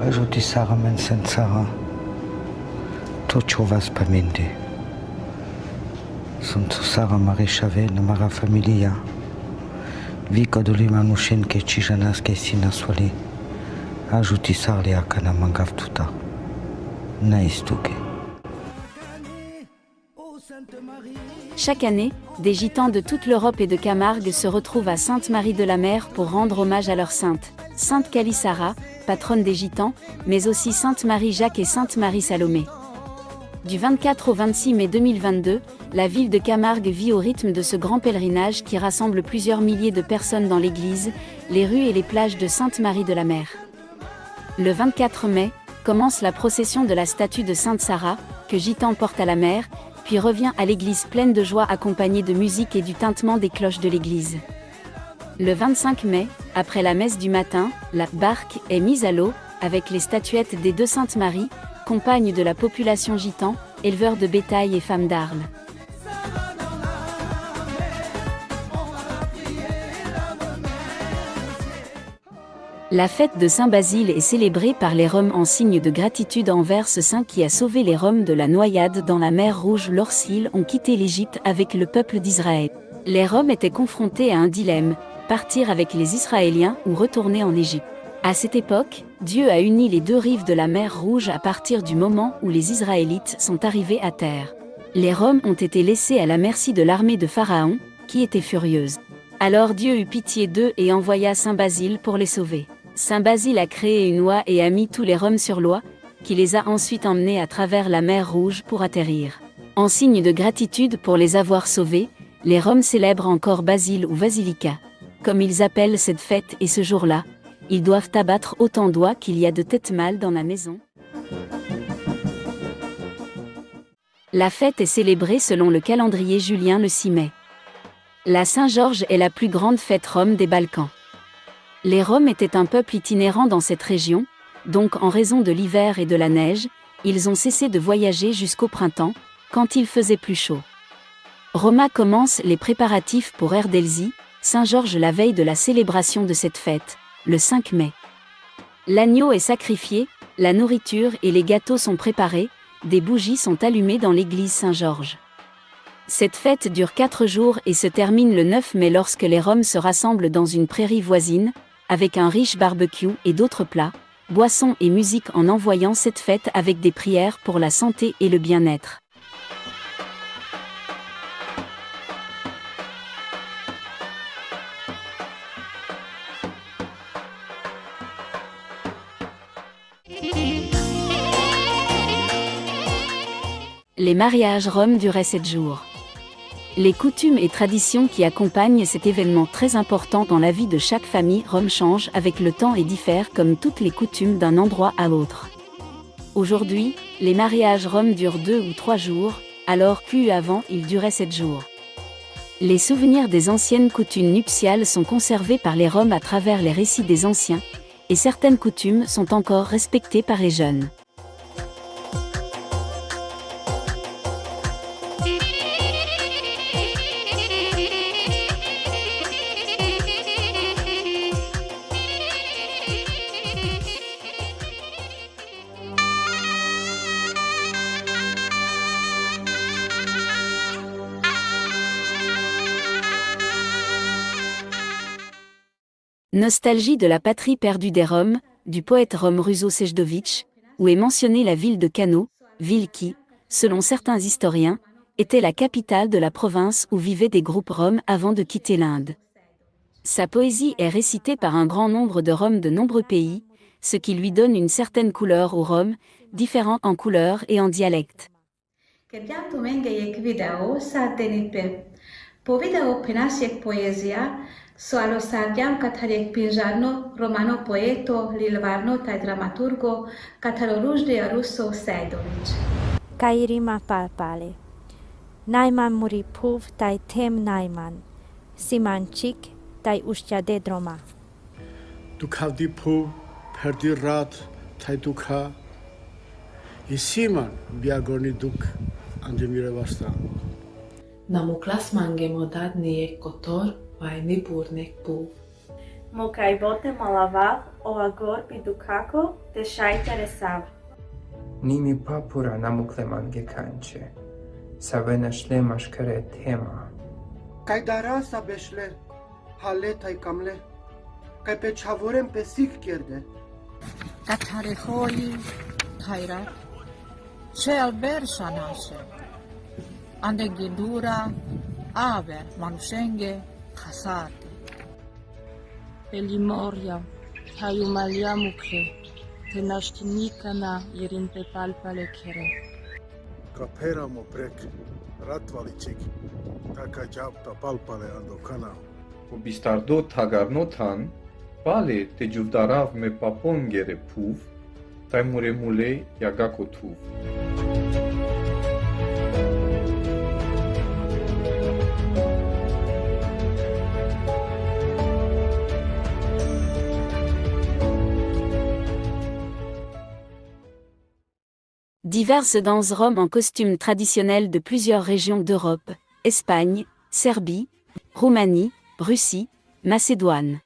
K: Ajuti Sara Mensen Sara, tot ce o vas păminte. Sunt Sara Mareșave, Mara Familia, Vica de Limanușen ke Cijanas ke Sinaswali, Ajuti Sarlia Kana Mangav Tuta.
A: Chaque année, des gitans de toute l'Europe et de Camargue se retrouvent à Sainte-Marie-de-la-Mer pour rendre hommage à leur sainte, Sainte Kalissara, patronne des gitans, mais aussi Sainte Marie-Jacques et Sainte Marie-Salomé. Du 24 au 26 mai 2022, la ville de Camargue vit au rythme de ce grand pèlerinage qui rassemble plusieurs milliers de personnes dans l'église, les rues et les plages de Sainte-Marie-de-la-Mer. Le 24 mai, commence la procession de la statue de Sainte Sarah, que gitans portent à la mer, puis revient à l'église pleine de joie accompagnée de musique et du tintement des cloches de l'église. Le 25 mai, après la messe du matin, la barque est mise à l'eau, avec les statuettes des deux Saintes Maries, compagnes de la population gitan, éleveurs de bétail et femmes d'Arles. La fête de Saint-Basile est célébrée par les Roms en signe de gratitude envers ce saint qui a sauvé les Roms de la noyade dans la mer Rouge lorsqu'ils ont quitté l'Égypte avec le peuple d'Israël. Les Roms étaient confrontés à un dilemme, partir avec les Israéliens ou retourner en Égypte. À cette époque, Dieu a uni les deux rives de la mer Rouge à partir du moment où les Israélites sont arrivés à terre. Les Roms ont été laissés à la merci de l'armée de Pharaon, qui était furieuse. Alors Dieu eut pitié d'eux et envoya Saint Basile pour les sauver. Saint Basile a créé une oie et a mis tous les Roms sur l'oie, qui les a ensuite emmenés à travers la mer Rouge pour atterrir. En signe de gratitude pour les avoir sauvés, les Roms célèbrent encore Basile ou Basilica, comme ils appellent cette fête, et ce jour-là, ils doivent abattre autant d'oies qu'il y a de têtes mâles dans la maison. La fête est célébrée selon le calendrier julien le 6 mai. La Saint-Georges est la plus grande fête rom des Balkans. Les Roms étaient un peuple itinérant dans cette région, donc en raison de l'hiver et de la neige, ils ont cessé de voyager jusqu'au printemps, quand il faisait plus chaud. Roma commence les préparatifs pour Erdelzi, Saint-Georges la veille de la célébration de cette fête, le 5 mai. L'agneau est sacrifié, la nourriture et les gâteaux sont préparés, des bougies sont allumées dans l'église Saint-Georges. Cette fête dure 4 jours et se termine le 9 mai lorsque les Roms se rassemblent dans une prairie voisine, avec un riche barbecue et d'autres plats, boissons et musique en envoyant cette fête avec des prières pour la santé et le bien-être. Les mariages roms duraient 7 jours. Les coutumes et traditions qui accompagnent cet événement très important dans la vie de chaque famille rom changent avec le temps et diffèrent comme toutes les coutumes d'un endroit à l'autre. Aujourd'hui, les mariages roms durent 2 ou 3 jours, alors qu'avant ils duraient 7 jours. Les souvenirs des anciennes coutumes nuptiales sont conservés par les Roms à travers les récits des anciens, et certaines coutumes sont encore respectées par les jeunes. Nostalgie de la patrie perdue des Roms, du poète rom Ruzo Sejdović, où est mentionnée la ville de Kano, ville qui, selon certains historiens, était la capitale de la province où vivaient des groupes roms avant de quitter l'Inde. Sa poésie est récitée par un grand nombre de Roms de nombreux pays, ce qui lui donne une certaine couleur aux Roms, différents en couleur et en dialecte.
L: Soalo sardiam katarek pinjarno, romano poeto, lilvarno taj dramaturgo, kataloružde Russo Sejdović.
M: Kairima palpale. Najman muri puv taj tem najman. Simanchik taj ušťade droma.
N: Dukhavdi puv, perdi rat, taj dukha. Isiman biagorni duk, andemire vasta.
O: Namuklas mange modad nije kotor, vai mi burnek bu.
P: Mokaj bote malavav, o agor bidukako, te šajte resav.
Q: Nimi papura namukle mange kanče, savena šlema škare tema.
N: Kaj dara sa beşle, halle tay kamle, kaj pe çavorem pe sik kerde.
R: Katare kholi, khayrat, ce albersa nase, ande gidura, ave manushenge, khasate.
S: Pelimoria, hayumalia mukhe, tenashtinikana yerin pepalpale kere.
T: Kaperamo prek, ratvaličik, taka javta palpale andokana.
U: Bistardo tagarnotan, pale te juvdarav me papongere puv, taimure mule yagako tuv.
A: Diverses danses roms en costumes traditionnels de plusieurs régions d'Europe, Espagne, Serbie, Roumanie, Russie, Macédoine.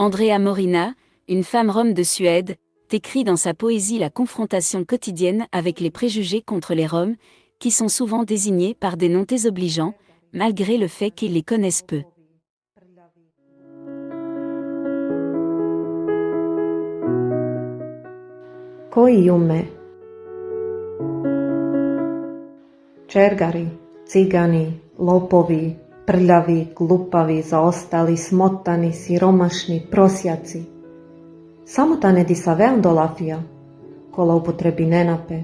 A: Andrea Morina, une femme rome de Suède, décrit dans sa poésie la confrontation quotidienne avec les préjugés contre les Roms, qui sont souvent désignés par des noms désobligeants, malgré le fait qu'ils les connaissent peu.
B: Koji jume? Čergari, cigani, lopovi, prljavi, glupavi, zaostali, smotani, siromašni, prosjaci. Самотане ди са веан долафија, кола употреби ненапе,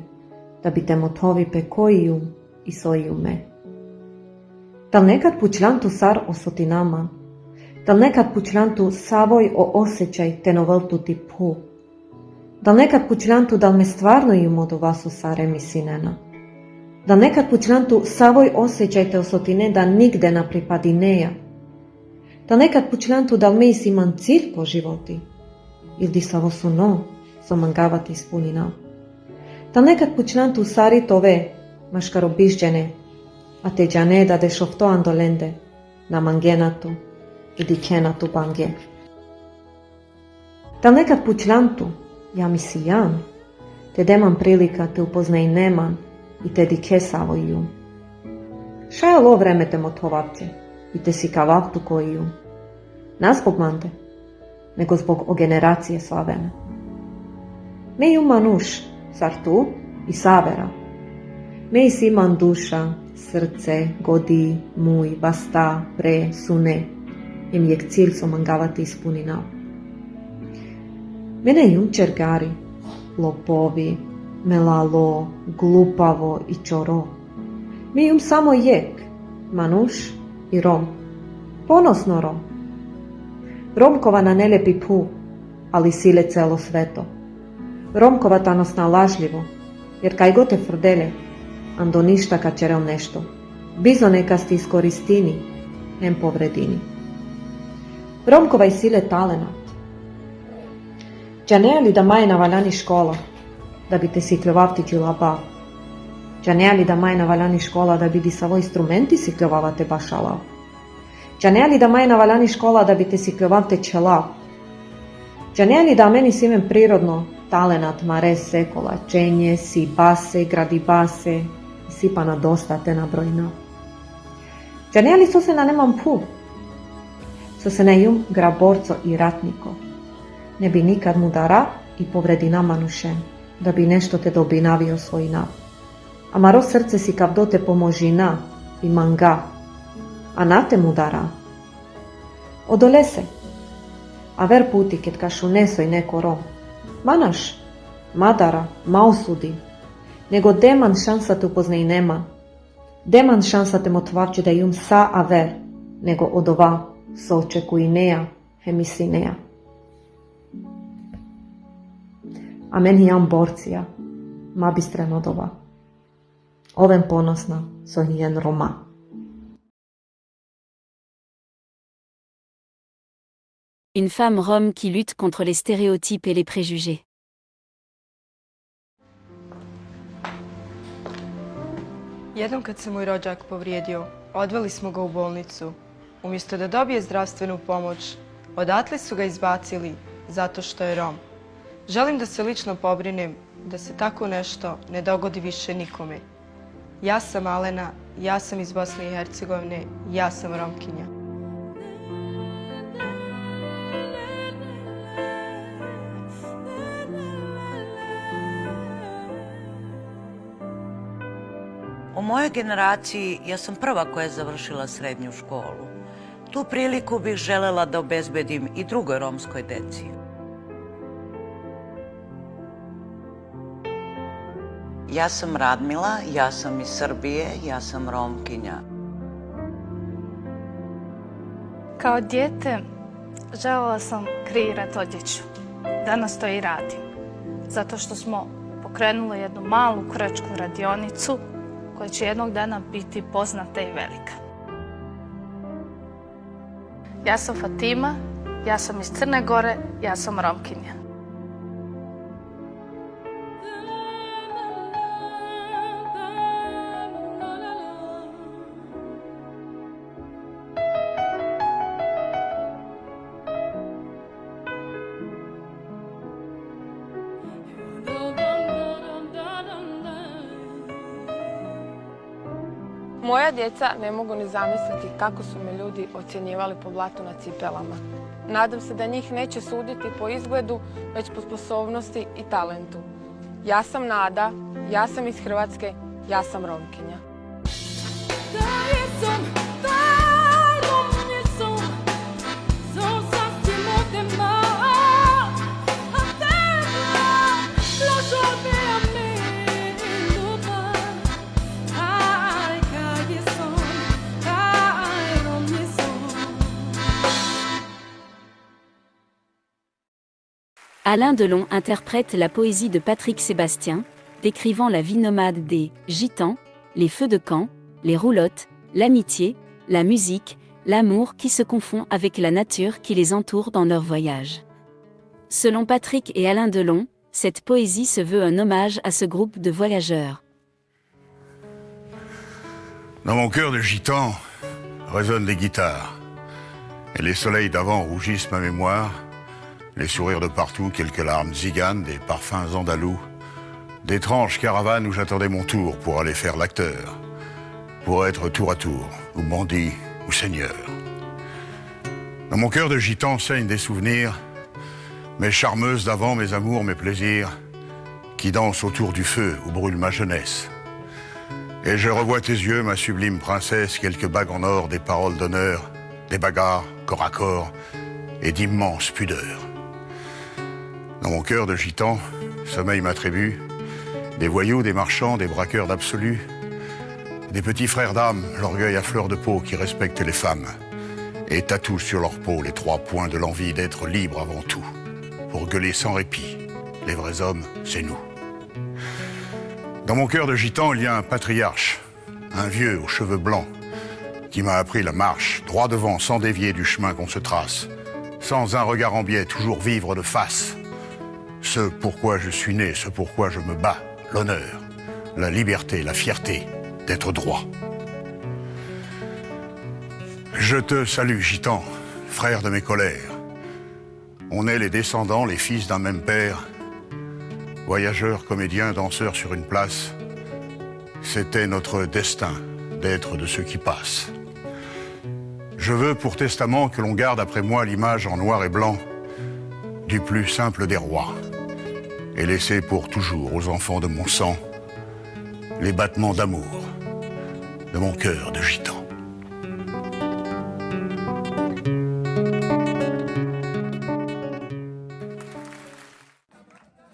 B: да би те мотови пе којијум и сојуме. Дал некад пучланту сар осотинама, дал некад пучланту савој о осеќај те новелту ти пу, дал некад пучланту дал ме стварно јумо до васу саре ми синена, дал некад пучланту савој осеќај те осотине да нигде на припади неја, дал некад пучланту дал ме и симан циль по животи, или само соно, со мангавата испунина. Та некад пучланту сари тове, машкаро бишджене, а те джане да де шофто андоленде, на мангенату и дикенату банге. Та некад пучланту, ја ми си јан, те демам прилика те упознај неман, i te di kesavoju. Šta je lo vreme te motovavce i te si kavavtu koju? Ne zbog mante, nego zbog o generacije slavene. Me ju manuš, sar tu i savera. Me i siman duša, srce, godi, muj, basta, pre, sune, em jek cilj so mangavati ispunina. Mene junčer gari, lopovi, melalo, glupavo i čoro. Mi jum samo jek, manuš i rom. Ponosno rom. Romkova na ne lepi pu, ali sile celo sveto. Romkova ta nas nalažljivo, jer kaj gote frdelje, ando ništa kad čerel nešto. Bizo neka sti iskoristini, em povredini. Romkova i sile talenat. Ča ne li da maj na valjani škola, da bi te si kljovavti džilaba. Ča ne li da maj na valjani škola, da bi di savo instrumenti si kljovavate bašala. Ča ne li da maj na valjani škola, da bi te si kljovavte čelav. Ča ne li da meni si men prirodno talenat mare sekola, čenje, si base, gradi base, si pa na dosta te nabrojna. Ča ne li so se na nemam pu, so se ne jum graborco i ratniko. Ne bi nikad mu dara i povredina manušen, da bi nešto te dobinavio svojina. A maro srce si kav do te pomožina i manga, a na te mu dara. Odole se, a ver puti ket kašu neso i neko rom. Manaš, madara, ma osudi, nego deman šansa te upozne i nema. Deman šansa te motvavče da jum sa a ver, nego odova so očekuineja, hemisineja. A meni jam borcija, ma bistren odova. Ovem ponosna so njen Roma.
A: Une femme rome qui lutte contre les stéréotypes et les préjugés.
C: Jednom kad se moj rođak povrijedio, odveli smo ga u bolnicu. Umjesto da dobije zdravstvenu pomoć, odatle su ga izbacili zato što je Rom. Želim da se lično pobrinem da se tako nešto ne dogodi više nikome. Ja sam Alena, ja sam iz Bosne i Hercegovine, ja sam Romkinja.
V: U mojoj generaciji ja sam prva koja je završila srednju školu. Tu priliku bih želela da obezbedim i drugoj romskoj deci. Ja sam Radmila, ja sam iz Srbije, ja sam Romkinja.
W: Kao dijete željela sam kreirati odjeću. Danas to i radim. Zato što smo pokrenuli jednu malu kurečku radionicu koja će jednog dana biti poznata i velika. Ja sam Fatima, ja sam iz Crne Gore, ja sam Romkinja.
C: Moja djeca ne mogu ni zamisliti kako su me ljudi ocjenjivali po blatu na cipelama. Nadam se da njih neće suditi po izgledu, već po sposobnosti i talentu. Ja sam Nada, ja sam iz Hrvatske, ja sam Romkinja.
A: Alain Delon interprète la poésie de Patrick Sébastien, décrivant la vie nomade des gitans, les feux de camp, les roulottes, l'amitié, la musique, l'amour qui se confond avec la nature qui les entoure dans leur voyage. Selon Patrick et Alain Delon, cette poésie se veut un hommage à ce groupe de voyageurs.
X: Dans mon cœur de gitan résonnent des guitares, et les soleils d'avant rougissent ma mémoire. Les sourires de partout, quelques larmes ziganes, des parfums andalous, d'étranges caravanes où j'attendais mon tour pour aller faire l'acteur, pour être tour à tour, ou bandit, ou seigneur. Dans mon cœur de gitan saignent des souvenirs, mes charmeuses d'avant, mes amours, mes plaisirs, qui dansent autour du feu où brûle ma jeunesse. Et je revois tes yeux, ma sublime princesse, quelques bagues en or, des paroles d'honneur, des bagarres, corps à corps, et d'immenses pudeurs. Dans mon cœur de gitan, sommeil ma tribu, des voyous, des marchands, des braqueurs d'absolu, des petits frères d'âme, l'orgueil à fleur de peau qui respectent les femmes, et tatouent sur leur peau les 3 points de l'envie d'être libre avant tout, pour gueuler sans répit. Les vrais hommes, c'est nous. Dans mon cœur de gitan, il y a un patriarche, un vieux aux cheveux blancs, qui m'a appris la marche, droit devant, sans dévier du chemin qu'on se trace, sans un regard en biais, toujours vivre de face. Ce pourquoi je suis né, ce pourquoi je me bats, l'honneur, la liberté, la fierté d'être droit. Je te salue, gitan, frère de mes colères. On est les descendants, les fils d'un même père. Voyageurs, comédiens, danseurs sur une place. C'était notre destin d'être de ceux qui passent. Je veux pour testament que l'on garde après moi l'image en noir et blanc du plus simple des rois et laisser pour toujours aux enfants de mon sang les battements d'amour de mon cœur de gitan.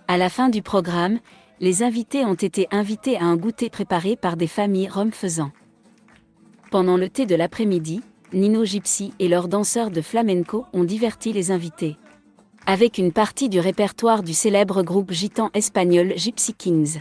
A: À la fin du programme, les invités ont été invités à un goûter préparé par des familles roms-faisant. Pendant le thé de l'après-midi, Nino Gypsy et leurs danseurs de flamenco ont diverti les invités. Avec une partie du répertoire du célèbre groupe gitan espagnol Gypsy Kings.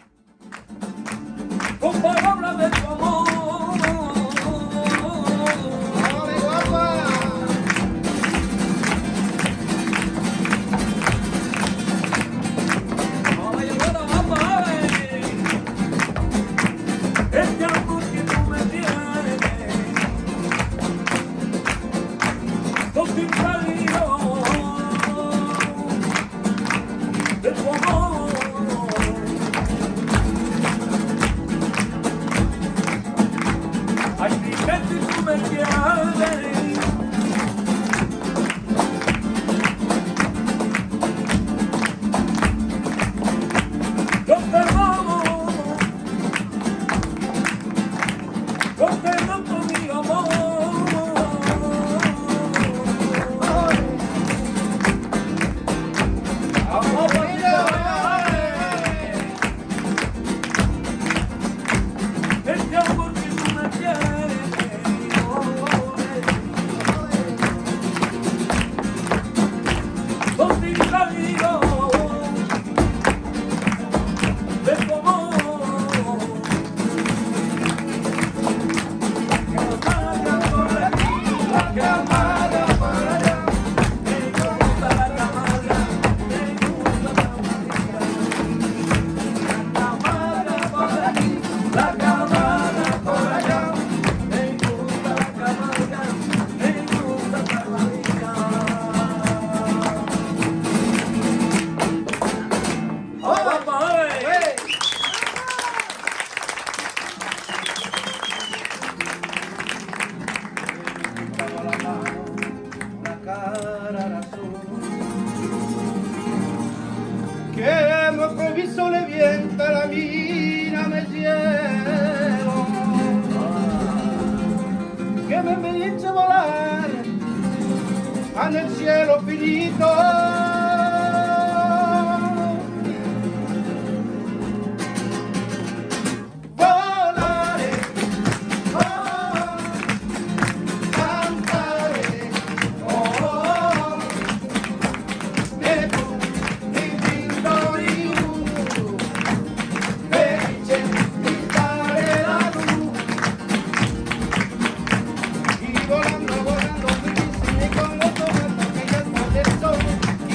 N: Nel cielo finito volare, oh, cantare, oh, e tu mi vittori felice di dare la luce y volando, volando felici con los ojos que ya del sol y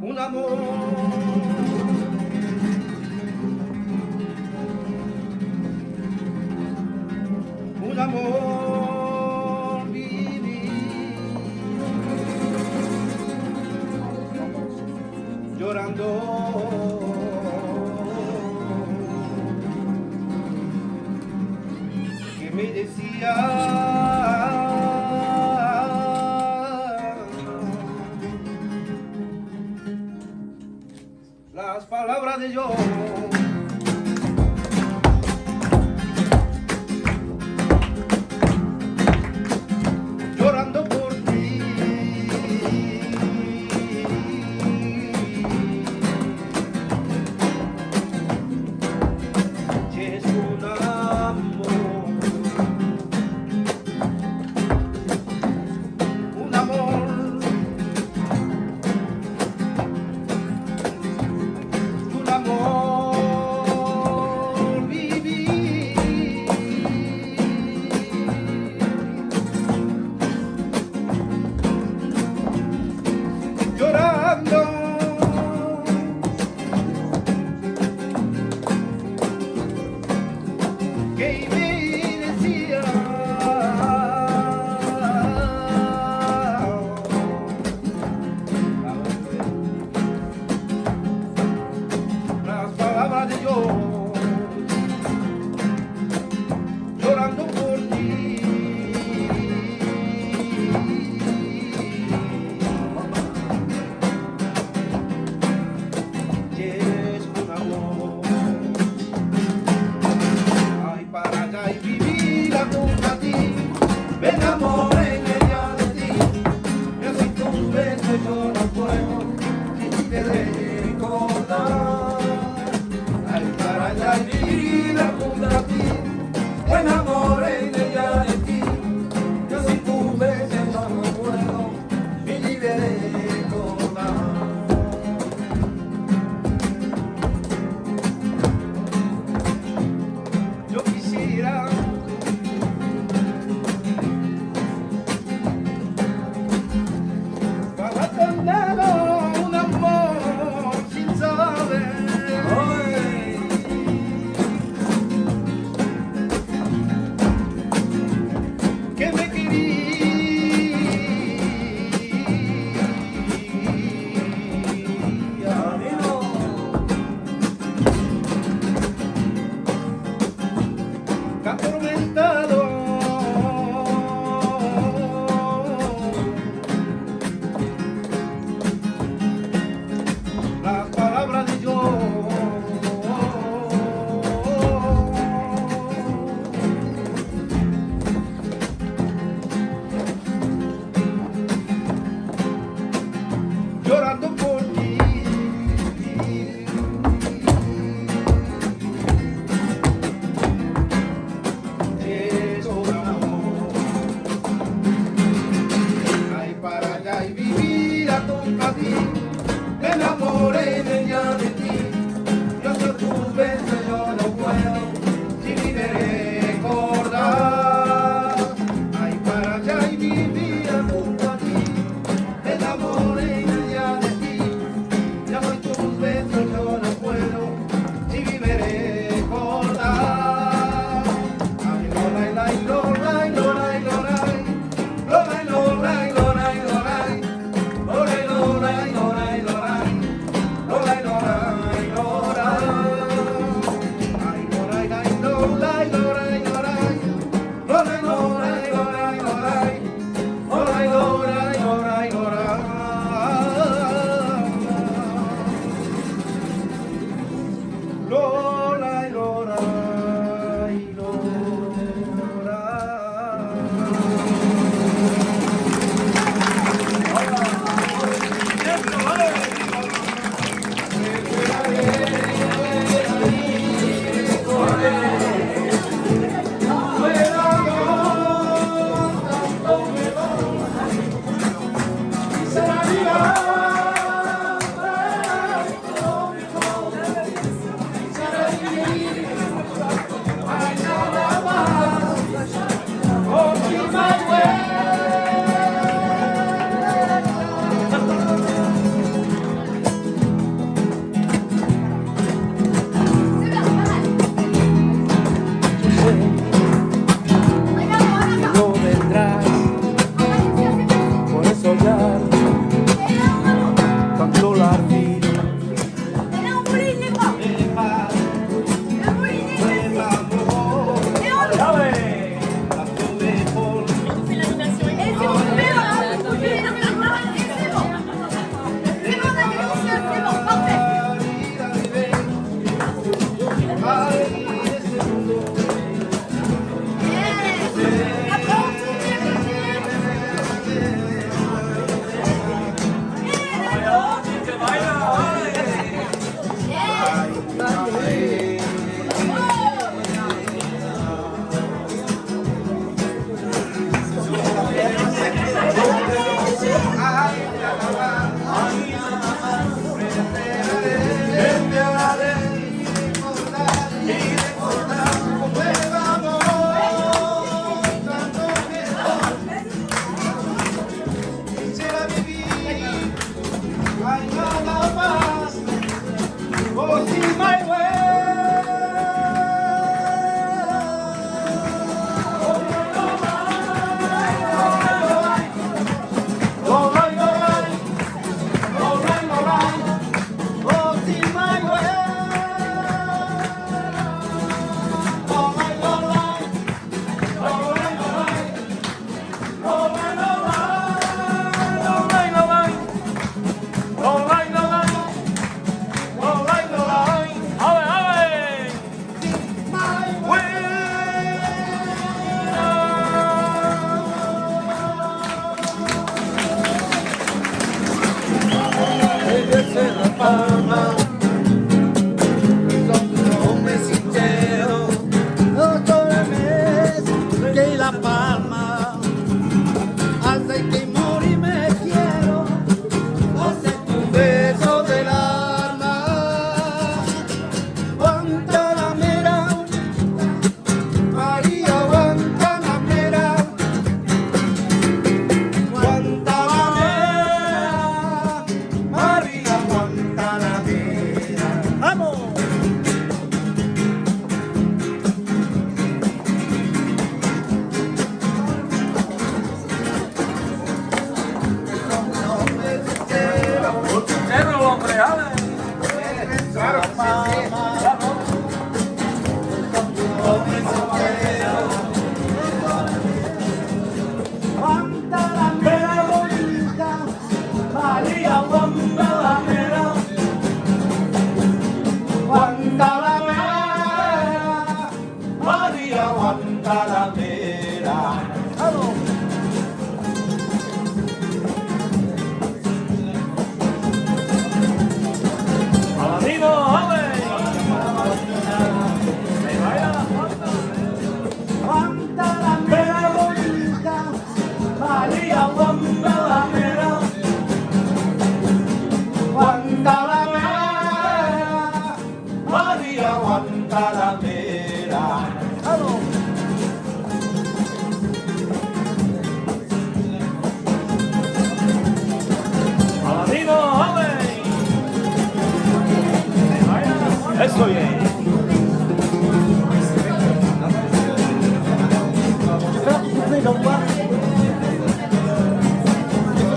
N: un amor. Un amor vivir llorando que me decía las palabras de yo. Llorando por ti, que es un amor, un amor, un amor vivir. Llorando que me decía las palabras de yo llorando por ti. Es un amor. Ay, para allá y vivir junto a ti, me enamoré ya de ti. Yo sin tus besos yo no puedo ni te recordar. Ay, para allá y vivir junto a ti, me enamoré ya de ti. Yo sin tus besos yo no puedo ni te recordar. Yo quisiera para tener un amor sin saber que me quería. Atormentado las palabras de yo llorando por ti. Es un amor. Ay, para allá y vivir a tu camino, me enamoré de ya de ti. Yo soy tus besos, yo no puedo sin ni recordar. Ay, para allá y vivir a tu camino, me enamoré de ya de ti. Yo soy tus besos, yo no puedo sin ni recordar. Ay, loray, loray, loray, loray, loray, loray, loray, loray, loray, loray, loray, loray, loray, loray, loray. en La Palma. Un mes entero, todo el mes que La Palma. Hasta que morir me quiero, hacer tu beso del alma. Guantanamera, María Guantanamera. Guantanamera, María Guantanamera. ¡Vamos! Cerro, hombre, ale. Claro, Guantanamera bonita, María Guantanamera. Guantanamera, María Guantanamera. ¡Vamos! Paladino, ¡ole! Guantanamera bonita, María Guantanamera. Guantanamera, María Guantanamera. ¡Vamos! Paladino, ¡ole! Eso bien.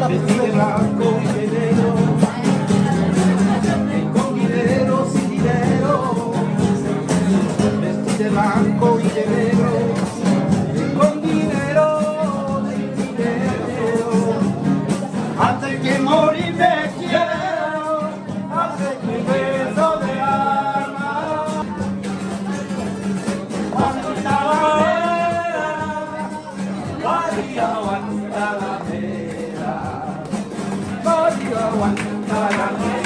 N: Vestido blanco y dinero, con dinero sin dinero. Vestido blanco y dinero, con dinero sin dinero. Hasta que morir me quiero, hasta que beso de alma. Guantanamera, María Guantanamera, María Guantanamera.